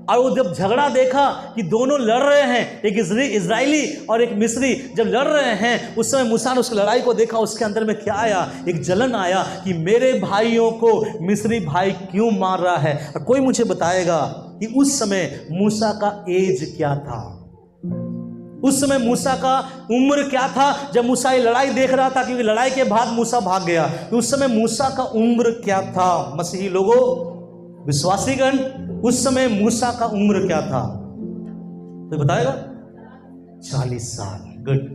और वो जब झगड़ा देखा कि दोनों लड़ रहे हैं, एक इजरायली और एक मिस्री जब लड़ रहे हैं, उस समय मूसा ने उस लड़ाई को देखा। उसके अंदर में क्या आया? एक जलन आया कि मेरे भाइयों को मिस्री भाई क्यों मार रहा है। और कोई मुझे बताएगा कि उस समय मूसा का एज क्या था? उस समय मूसा का उम्र क्या था? जब मूसा ये लड़ाई देख रहा था, क्योंकि लड़ाई के बाद मूसा भाग गया, तो उस समय मूसा का उम्र क्या था? मसीही लोगों, विश्वासीगण, उस समय मूसा का उम्र क्या था? तो बताएगा? 40 साल। गुड,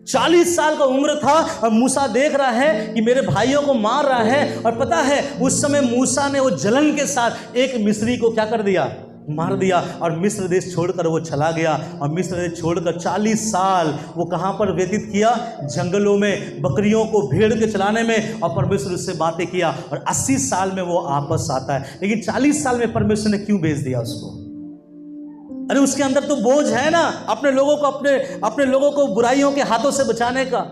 40 साल का उम्र था और मूसा देख रहा है कि मेरे भाइयों को मार रहा है। और पता है उस समय मूसा ने वो जलन के साथ एक मिस्री को क्या कर दिया? मार दिया। और मिस्र देश छोड़कर वो चला गया, और मिस्र देश छोड़कर 40 साल वो कहां पर व्यतीत किया? जंगलों में, बकरियों को, भेड़ के चलाने में, और परमेश्वर उससे बातें किया। और 80 साल में वो वापस आता है। लेकिन 40 साल में परमेश्वर ने क्यों भेज दिया उसको? अरे उसके अंदर तो बोझ है ना, अपने लोगों को बुराइयों के हाथों से बचाने का।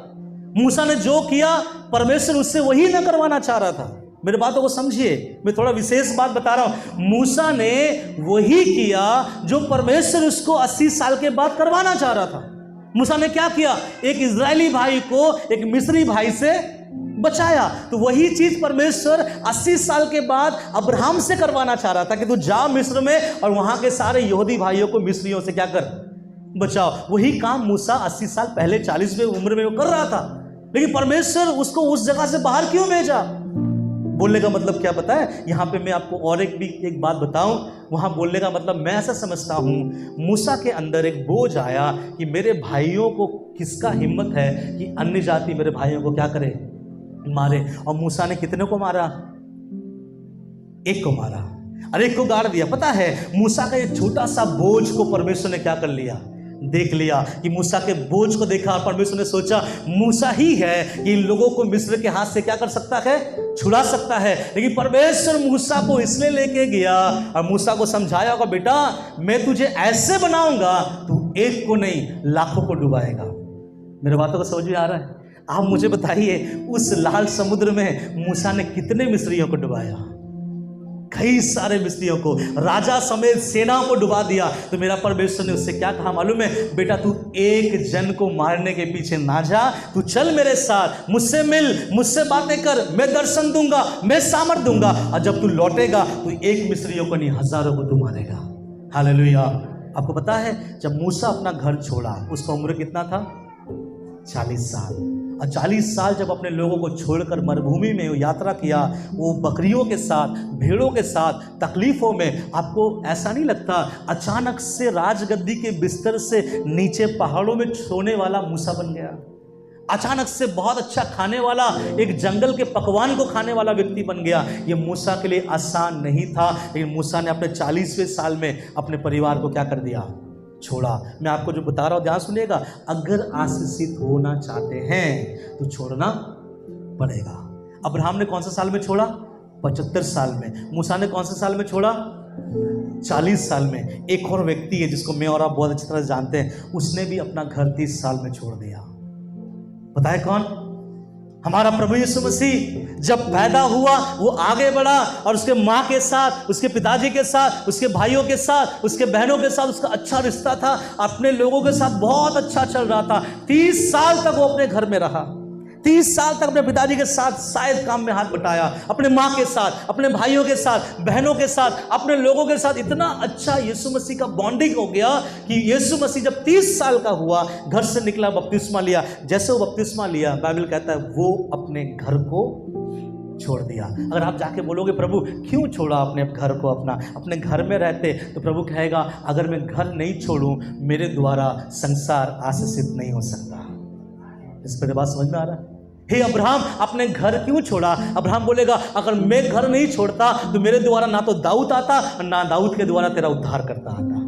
मूसा ने जो किया परमेश्वर उससे वही ना करवाना चाह रहा था। मेरे बातों को समझिए, मैं थोड़ा विशेष बात बता रहा हूं। मूसा ने वही किया जो परमेश्वर उसको 80 साल के बाद करवाना चाह रहा था। मूसा ने क्या किया? एक इजरायली भाई को एक मिस्री भाई से बचाया। तो वही चीज परमेश्वर 80 साल के बाद अब्राहम से करवाना चाह रहा था कि तू जा मिस्र में और वहां के सारे यहूदी भाइयों को मिस्रियों से क्या कर? बचाओ। वही काम मूसा 80 साल पहले 40वें उम्र में वो कर रहा था। लेकिन परमेश्वर उसको उस जगह से बाहर क्यों भेजा? बोलने का मतलब क्या पता है? यहां पे मैं आपको और एक बात बताऊं। वहां बोलने का मतलब मैं ऐसा समझता हूं, मूसा के अंदर एक बोझ आया कि मेरे भाइयों को, किसका हिम्मत है कि अन्य जाति मेरे भाइयों को क्या करे? मारे। और मूसा ने कितने को मारा? एक को मारा और एक को गाड़ दिया। पता है मूसा का एक छोटा सा बोझ को परमेश्वर ने क्या कर लिया? देख लिया कि मूसा के बोझ को देखा, और परमेश्वर ने सोचा मूसा ही है कि इन लोगों को मिस्र के हाथ से क्या कर सकता है? छुड़ा सकता है। लेकिन परमेश्वर मूसा को इसलिए लेके गया और मूसा को समझाया होगा, बेटा मैं तुझे ऐसे बनाऊंगा, तू एक को नहीं लाखों को डुबाएगा। मेरे बातों को समझ में आ रहा है? आप मुझे बताइए उस लाल समुद्र में मूसा ने कितने मिस्रियों को डुबाया? कई सारे मिस्रियों को, राजा समेत सेनाओं को डुबा दिया। तो मेरा परमेश्वर ने उससे क्या कहा मालूम है? बेटा तू एक जन को मारने के पीछे ना जा, तू चल मेरे साथ, मुझसे मिल, मुझसे बातें कर, मैं दर्शन दूंगा, मैं सामर्थ दूंगा, और जब तू लौटेगा तो एक मिस्रियों को नहीं हजारों को तू मारेगा। हालेलुया। आपको पता है जब मूसा अपना घर छोड़ा उसका उम्र कितना था? 40 साल। और 40 साल जब अपने लोगों को छोड़कर मरुभूमि में यात्रा किया, वो बकरियों के साथ, भेड़ों के साथ, तकलीफों में, आपको ऐसा नहीं लगता अचानक से राजगद्दी के बिस्तर से नीचे पहाड़ों में सोने वाला मूसा बन गया? अचानक से बहुत अच्छा खाने वाला, एक जंगल के पकवान को खाने वाला व्यक्ति बन गया। ये मूसा के लिए आसान नहीं था, लेकिन मूसा ने अपने 40वें साल में अपने परिवार को क्या कर दिया? छोड़ा। मैं आपको जो बता रहा हूं ध्यान सुनिएगा, अगर आशीषित होना चाहते हैं तो छोड़ना पड़ेगा। अब्राहम ने कौन से साल में छोड़ा? 75 साल में। मूसा ने कौन से साल में छोड़ा? 40 साल में। एक और व्यक्ति है जिसको मैं और आप बहुत अच्छी तरह जानते हैं, उसने भी अपना घर 30 साल में छोड़ दिया। पता है कौन? हमारा प्रभु यीशु मसीह जब पैदा हुआ वो आगे बढ़ा और उसके माँ के साथ, उसके पिताजी के साथ, उसके भाइयों के साथ, उसके बहनों के साथ उसका अच्छा रिश्ता था, अपने लोगों के साथ बहुत अच्छा चल रहा था। 30 साल तक वो अपने घर में रहा, 30 साल तक अपने पिताजी के साथ शायद काम में हाथ बटाया, अपने माँ के साथ, अपने भाइयों के साथ, बहनों के साथ, अपने लोगों के साथ इतना अच्छा यीशु मसीह का बॉन्डिंग हो गया कि यीशु मसीह जब 30 साल का हुआ, घर से निकला, बपतिस्मा लिया। जैसे वो बपतिस्मा लिया, बाइबल कहता है वो अपने घर को छोड़ दिया। अगर आप जाके बोलोगे प्रभु क्यों छोड़ा अपने घर को, अपने घर में रहते, तो प्रभु कहेगा अगर मैं घर नहीं छोड़ूं मेरे द्वारा संसार आशीषित नहीं हो सकता। इस पर बात समझ में आ रहा है? हे अब्राहम अपने घर क्यों छोड़ा? अब्राहम बोलेगा अगर मैं घर नहीं छोड़ता तो मेरे द्वारा ना तो दाऊद आता और ना दाऊद के द्वारा तेरा उद्धार करता आता।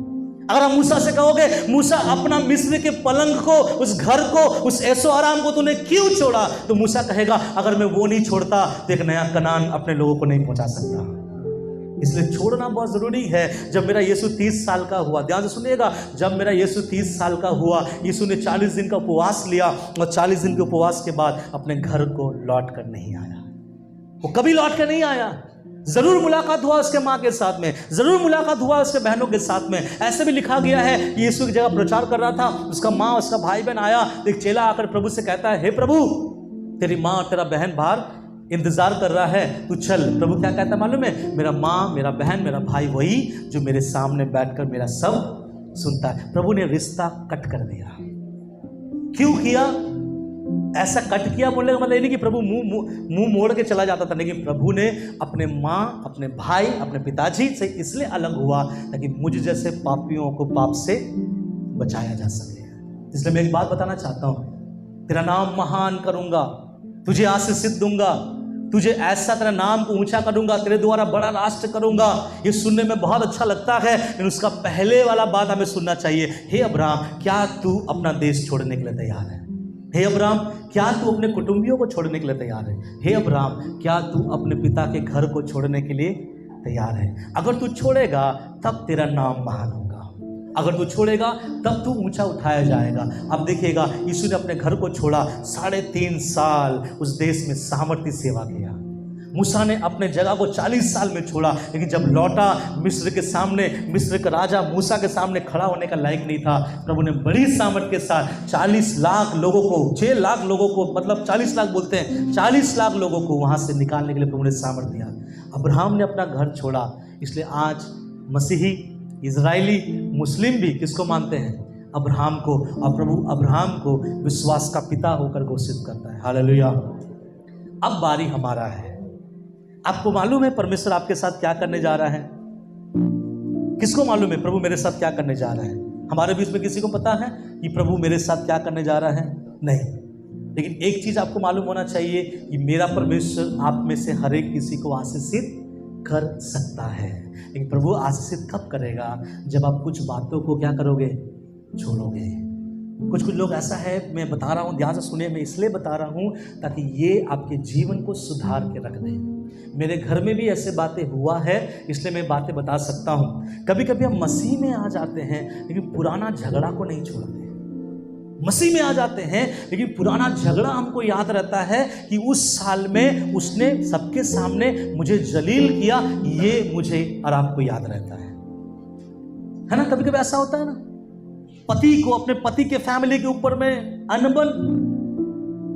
अगर आप मूसा से कहोगे मूसा अपना मिस्र के पलंग को, उस घर को, उस ऐसो आराम को तूने क्यों छोड़ा, तो मूसा कहेगा अगर मैं वो नहीं छोड़ता तो एक नया कनान अपने लोगों को नहीं पहुंचा सकता। इसलिए छोड़ना बहुत जरूरी है। जब मेरा यीशु 30 साल का हुआ, ध्यान से सुनिएगा, जब मेरा यीशु 30 साल का हुआ, यीशु ने 40 दिन का उपवास लिया और 40 दिन के उपवास के बाद अपने घर को लौट कर नहीं आया। वो कभी लौट कर नहीं आया। जरूर मुलाकात हुआ उसके माँ के साथ में, जरूर मुलाकात हुआ उसके बहनों के साथ में। ऐसे भी लिखा गया है कि यीशु की जगह प्रचार कर रहा था, उसका माँ उसका भाई बहन आया, एक चेला आकर प्रभु से कहता है हे प्रभु तेरी माँ और तेरा बहन बाहर इंतजार कर रहा है, तू चल। प्रभु क्या कहता है मालूम है? मेरा माँ, मेरा बहन, मेरा भाई वही जो मेरे सामने बैठकर मेरा सब सुनता है। प्रभु ने रिश्ता कट कर दिया। क्यों किया? ऐसा कट किया बोलने का मतलब ये नहीं कि प्रभु मुंह मोड़ के चला जाता था, लेकिन प्रभु ने अपने माँ, अपने भाई, अपने पिताजी से इसलिए अलग हुआ ताकि मुझ जैसे पापियों को पाप से बचाया जा सके। इसलिए मैं एक बात बताना चाहता हूं, तेरा नाम महान करूंगा, तुझे आशीषित दूंगा, तुझे ऐसा तेरा नाम को ऊंचा करूंगा, तेरे द्वारा बड़ा राष्ट्र करूंगा। ये सुनने में बहुत अच्छा लगता है, लेकिन उसका पहले वाला बात हमें सुनना चाहिए। हे अब्राहम क्या तू अपना देश छोड़ने के लिए तैयार है? हे अब्राहम क्या तू अपने कुटुंबियों को छोड़ने के लिए तैयार है? हे अब्राहम क्या तू अपने पिता के घर को छोड़ने के लिए तैयार है? अगर तू छोड़ेगा तब तेरा नाम महान होगा, अगर तू छोड़ेगा तब तू ऊंचा उठाया जाएगा। अब देखिएगा यीशु ने अपने घर को छोड़ा, 3.5 साल उस देश में सामर्थ्य सेवा किया। मूसा ने अपने जगह को 40 साल में छोड़ा, लेकिन जब लौटा मिस्र के सामने, मिस्र का राजा मूसा के सामने खड़ा होने का लायक नहीं था। प्रभु ने बड़ी सामर्थ के साथ 40 लाख लोगों को, 6 लाख लोगों को, मतलब 40 लाख बोलते हैं, 40 लाख लोगों को वहां से निकालने के लिए प्रभु ने सामर्थ दिया। अब्राहम ने अपना घर छोड़ा। इसलिए आज मसीही, इजरायली, मुस्लिम भी किसको मानते हैं? अब्राहम को। और प्रभु अब्राहम को विश्वास का पिता होकर घोषित करता है। हालेलुया। अब बारी हमारा है। आपको मालूम है परमेश्वर आपके साथ क्या करने जा रहा है? किसको मालूम है प्रभु मेरे साथ क्या करने जा रहा है? हमारे बीच में किसी को पता है कि प्रभु मेरे साथ क्या करने जा रहा है? नहीं। लेकिन एक चीज आपको मालूम होना चाहिए कि मेरा परमेश्वर आप में से हर एक किसी को आशीषित कर सकता है। लेकिन प्रभु आशीषित कब करेगा? जब आप कुछ बातों को क्या करोगे? छोड़ोगे। कुछ लोग ऐसा है, मैं बता रहा हूँ, ध्यान से सुनिए, मैं इसलिए बता रहा हूँ ताकि ये आपके जीवन को सुधार के रख दे। मेरे घर में भी ऐसे बातें हुआ है, इसलिए मैं बातें बता सकता हूँ। कभी कभी हम मसीह में आ जाते हैं लेकिन पुराना झगड़ा को नहीं छोड़ते। मसीह में आ जाते हैं लेकिन पुराना झगड़ा हमको याद रहता है कि उस साल में उसने सबके सामने मुझे जलील किया, ये मुझे और आपको याद रहता है ना? कभी कभी ऐसा होता है ना, पति को अपने पति के फैमिली के ऊपर में अनबन,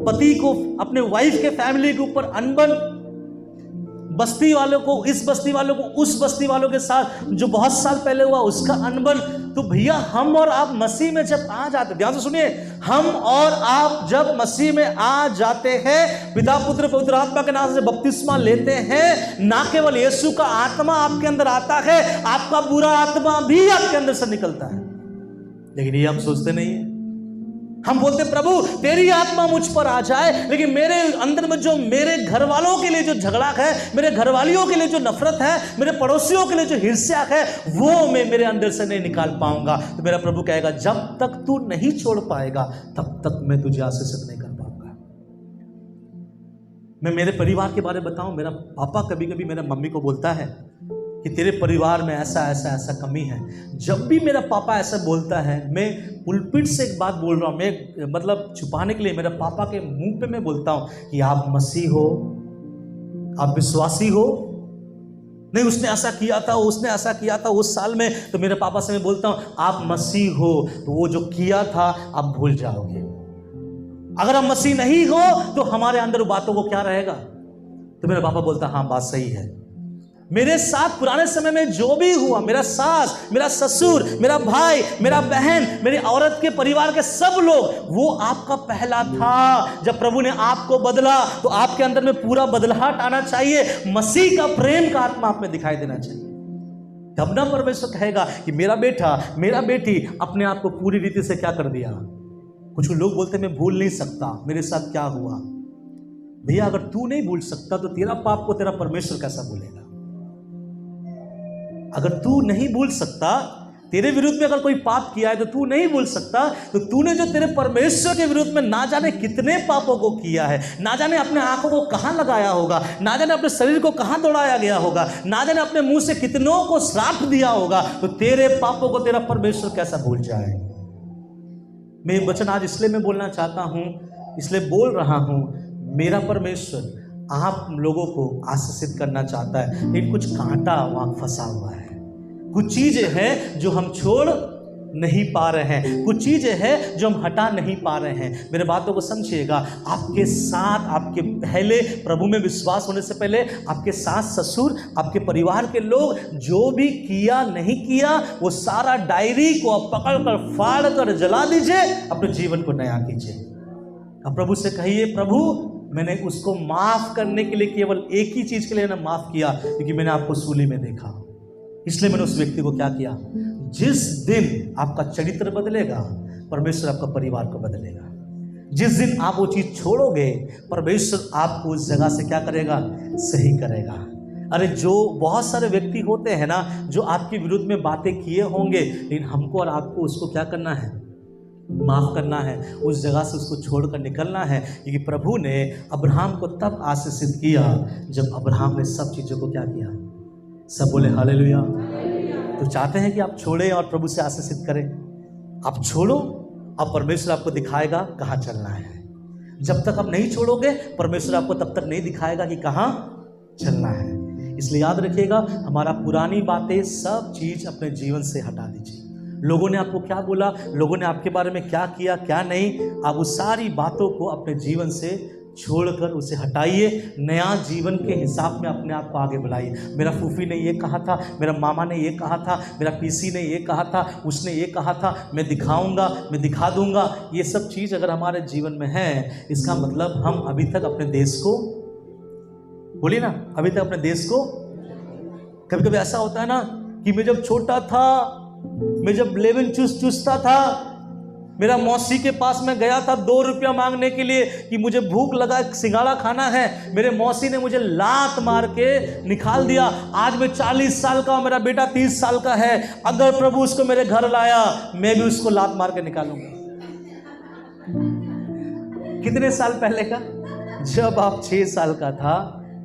पति को अपने वाइफ के फैमिली के ऊपर अनबन, बस्ती वालों को इस बस्ती वालों को उस बस्ती वालों के साथ जो बहुत साल पहले हुआ उसका अनबन। तो भैया हम और आप मसीह में जब आ जाते, ध्यान से सुनिए, हम और आप जब मसीह में आ जाते हैं, पिता पुत्र पवित्र आत्मा के नाम से बपतिस्मा लेते हैं, ना केवल यीशु का आत्मा आपके अंदर आता है, आपका बुरा आत्मा भी आपके अंदर से निकलता है। लेकिन ये हम सोचते नहीं है। हम बोलते प्रभु तेरी आत्मा मुझ पर आ जाए, लेकिन मेरे अंदर में जो मेरे घर वालों के लिए जो झगड़ा है, मेरे घरवालियों के लिए जो नफरत है, मेरे पड़ोसियों के लिए जो ईर्ष्या है, वो मैं मेरे अंदर से नहीं निकाल पाऊंगा। तो मेरा प्रभु कहेगा जब तक तू नहीं छोड़ पाएगा तब तक मैं तुझे आशीषित नहीं कर पाऊंगा। मैं मेरे परिवार के बारे में बताऊं, मेरा पापा कभी कभी मेरे मम्मी को बोलता है कि तेरे परिवार में ऐसा ऐसा ऐसा कमी है। जब भी मेरा पापा ऐसा बोलता है, मैं पुलपिट से एक बात बोल रहा हूँ, मैं मतलब छुपाने के लिए मेरे पापा के मुंह पे मैं बोलता हूँ कि आप मसीह हो, आप विश्वासी हो। नहीं उसने ऐसा किया था, उसने ऐसा किया था उस साल में, तो मेरे पापा से मैं बोलता हूँ आप मसीह हो तो वो जो किया था आप भूल जाओगे। अगर हम मसीह नहीं हो तो हमारे अंदर बातों को क्या रहेगा? तो मेरा पापा बोलता हाँ बात सही है। मेरे साथ पुराने समय में जो भी हुआ, मेरा सास, मेरा ससुर, मेरा भाई, मेरा बहन, मेरी औरत के परिवार के सब लोग, वो आपका पहला था। जब प्रभु ने आपको बदला तो आपके अंदर में पूरा बदलाहट आना चाहिए, मसीह का प्रेम का आत्मा आप में दिखाई देना चाहिए। तब ना परमेश्वर कहेगा कि मेरा बेटा, मेरा बेटी अपने आप को पूरी रीति से क्या कर दिया। कुछ लोग बोलते मैं भूल नहीं सकता, मेरे साथ क्या हुआ। भैया अगर तू नहीं भूल सकता तो तेरा पाप को तेरा परमेश्वर कैसा भूलेगा। अगर तू नहीं भूल सकता, तेरे विरुद्ध में अगर कोई पाप किया है तो तू नहीं भूल सकता, तो तूने जो तेरे परमेश्वर के विरुद्ध में ना जाने कितने पापों को किया है, ना जाने अपने आंखों को कहां लगाया होगा, ना जाने अपने शरीर को कहां दौड़ाया गया होगा, ना जाने अपने मुंह से कितनों को श्राप दिया होगा, तो तेरे पापों को तेरा परमेश्वर कैसा भूल जाए। मैं वचन आज इसलिए मैं बोलना चाहता हूं, इसलिए बोल रहा हूं, मेरा परमेश्वर आप लोगों को आशीषित करना चाहता है, लेकिन कुछ कांटा वहां फंसा हुआ है। कुछ चीजें हैं जो हम छोड़ नहीं पा रहे हैं, कुछ चीजें हैं जो हम हटा नहीं पा रहे हैं। मेरे बातों को समझिएगा, आपके साथ, आपके पहले प्रभु में विश्वास होने से पहले आपके सास ससुर, आपके परिवार के लोग जो भी किया नहीं किया, वो सारा डायरी को आप पकड़ कर फाड़ कर जला दीजिए, अपने जीवन को नया कीजिए। अब प्रभु से कहिए, प्रभु मैंने उसको माफ करने के लिए केवल एक ही चीज के लिए मैंने माफ किया, क्योंकि मैंने आपको सूली में देखा, इसलिए मैंने उस व्यक्ति को क्या किया। जिस दिन आपका चरित्र बदलेगा, परमेश्वर आपका परिवार को बदलेगा। जिस दिन आप वो चीज छोड़ोगे, परमेश्वर आपको उस जगह से क्या करेगा, सही करेगा। अरे जो बहुत सारे व्यक्ति होते हैं ना, जो आपके विरुद्ध में बातें किए होंगे, लेकिन हमको और आपको उसको क्या करना है, माफ करना है, उस जगह से उसको छोड़कर निकलना है। क्योंकि प्रभु ने अब्राहम को तब आशीषित किया जब अब्राहम ने सब चीजों को क्या किया। सब बोले हालेलुया। तो चाहते हैं कि आप छोड़ें और प्रभु से आशीषित करें। आप छोड़ो, अब परमेश्वर आपको दिखाएगा कहाँ चलना है। जब तक आप नहीं छोड़ोगे, परमेश्वर आपको तब तक नहीं दिखाएगा कि कहाँ चलना है। इसलिए याद रखिएगा, हमारा पुरानी बातें सब चीज अपने जीवन से हटा दीजिए। लोगों ने आपको क्या बोला, लोगों ने आपके बारे में क्या किया क्या नहीं, आप उस सारी बातों को अपने जीवन से छोड़कर उसे हटाइए। नया जीवन के हिसाब में अपने आप को आगे बढ़ाइए। मेरा फूफी ने ये कहा था, मेरा मामा ने ये कहा था, मेरा पीसी ने ये कहा था, उसने ये कहा था, मैं दिखाऊंगा, मैं दिखा दूंगा। ये सब चीज़ अगर हमारे जीवन में है, इसका मतलब हम अभी तक अपने देश को, बोलिए ना, अभी तक अपने देश को, कभी कभी ऐसा होता है ना कि मैं जब छोटा था, मैं जब लेमन जूस चूसता था, मेरा मौसी के पास में गया था 2 रुपया मांगने के लिए कि मुझे भूख लगा, सिंगाड़ा खाना है। मेरे मौसी ने मुझे लात मार के निकाल दिया। आज मैं 40 साल का हूं, मेरा बेटा 30 साल का है। अगर प्रभु उसको मेरे घर लाया, मैं भी उसको लात मार के निकालूंगा। कितने साल पहले का? जब आप 6 साल का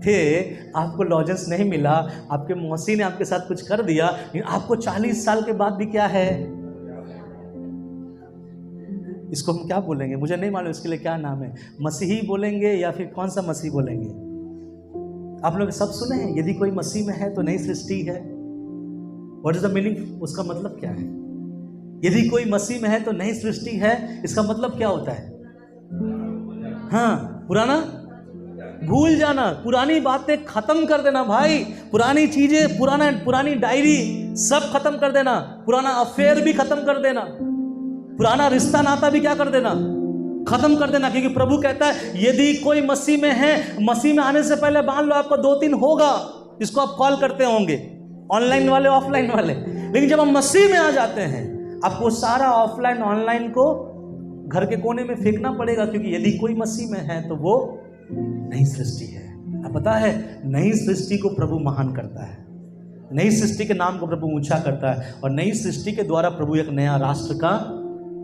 थे, आपको लॉजेंस नहीं मिला, आपके मौसी ने आपके साथ कुछ कर दिया, लेकिन आपको 40 साल के बाद भी क्या है, इसको हम क्या बोलेंगे, मुझे नहीं मालूम इसके लिए क्या नाम है, मसीही बोलेंगे या फिर कौन सा मसीह बोलेंगे? आप लोग सब सुने हैं, यदि कोई मसीह में है तो नई सृष्टि है। What is the meaning? उसका मतलब क्या है? यदि कोई मसीह में है तो नई सृष्टि है, इसका मतलब क्या होता है? हाँ, पुराना भूल जाना, पुरानी बातें खत्म कर देना भाई, पुरानी चीजें, पुरानी डायरी सब खत्म कर देना, पुराना अफेयर भी खत्म कर देना, पुराना रिश्ता नाता भी क्या कर देना, खत्म कर देना। क्योंकि प्रभु कहता है यदि कोई मसीह में है, मसीह में आने से पहले मान लो आपको 2-3 होगा जिसको आप कॉल करते होंगे, ऑनलाइन वाले ऑफलाइन वाले, लेकिन जब हम मसीह में आ जाते हैं, आपको सारा ऑफलाइन ऑनलाइन को घर के कोने में फेंकना पड़ेगा। क्योंकि यदि कोई मसीह में है तो वो नई सृष्टि है। अब पता है, नई सृष्टि को प्रभु महान करता है, नई सृष्टि के नाम को प्रभु ऊंचा करता है, और नई सृष्टि के द्वारा प्रभु एक नया राष्ट्र का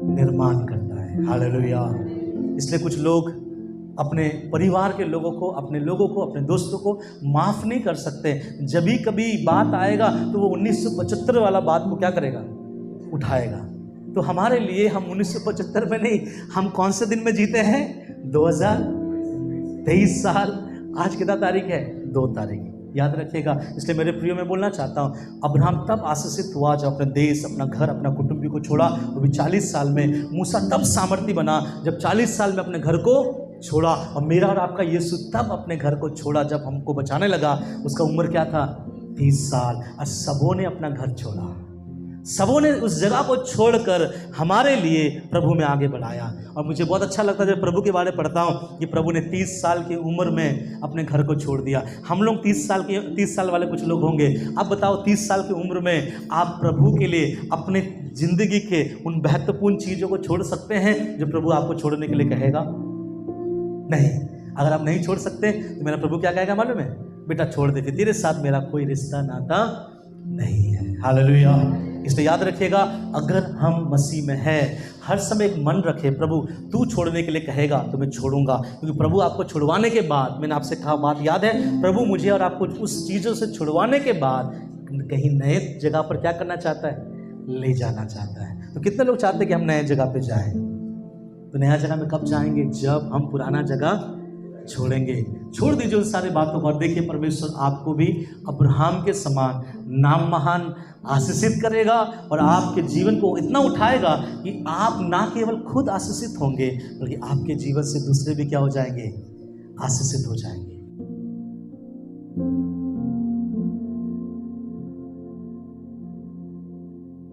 निर्माण करता है। हालेलुया। इसलिए कुछ लोग अपने परिवार के लोगों को, अपने लोगों को, अपने दोस्तों को माफ नहीं कर सकते। जब भी कभी बात आएगा तो वो 1975 वाला बात को क्या करेगा, उठाएगा। तो हमारे लिए हम 1975 में नहीं, हम कौन से दिन में जीते हैं? 2023 साल। आज कितना तारीख है? 2 तारीख। याद रखिएगा। इसलिए मेरे प्रियो में बोलना चाहता हूँ, अब्राहम तब आशीषित हुआ जब अपने देश, अपना घर, अपना कुटुंबी को छोड़ा, वो भी 40 साल में। मूसा तब सामर्थी बना जब 40 साल में अपने घर को छोड़ा, और मेरा और आपका यीशु तब अपने घर को छोड़ा जब हमको बचाने लगा। उसका उम्र क्या था? 30 साल, और सबों ने अपना घर छोड़ा, सबों ने उस जगह को छोड़कर हमारे लिए प्रभु में आगे बढ़ाया। और मुझे बहुत अच्छा लगता है जब प्रभु के बारे में पढ़ता हूँ कि प्रभु ने 30 साल की उम्र में अपने घर को छोड़ दिया। हम लोग 30 साल वाले कुछ लोग होंगे। अब बताओ 30 साल की उम्र में आप प्रभु के लिए अपने ज़िंदगी के उन महत्वपूर्ण चीज़ों को छोड़ सकते हैं जो प्रभु आपको छोड़ने के लिए कहेगा? नहीं। अगर आप नहीं छोड़ सकते तो मेरा प्रभु क्या कहेगा मालूम है? बेटा छोड़ दे, फिर तेरे साथ मेरा कोई रिश्ता नाता नहीं है। हालेलुया। इसलिए याद रखिएगा, अगर हम मसीह में हैं, हर समय एक मन रखे, प्रभु तू छोड़ने के लिए कहेगा तो मैं छोड़ूंगा। क्योंकि प्रभु आपको छुड़वाने के बाद, मैंने आपसे कहा बात याद है, प्रभु मुझे और आपको उस चीज़ों से छुड़वाने के बाद कहीं नए जगह पर क्या करना चाहता है? ले जाना चाहता है। तो कितने लोग चाहते हैं कि हम नए जगह पे जाएं? तो नया जगह में कब जाएंगे? जब हम पुराना जगह छोड़ेंगे। छोड़ दीजिए उन सारी बातों को और देखिए परमेश्वर आपको भी अब्राहम के समान नाम महान आशीषित करेगा और आपके जीवन को इतना उठाएगा कि आप ना केवल खुद आशीषित होंगे बल्कि आपके जीवन से दूसरे भी क्या हो जाएंगे? आशीषित हो जाएंगे।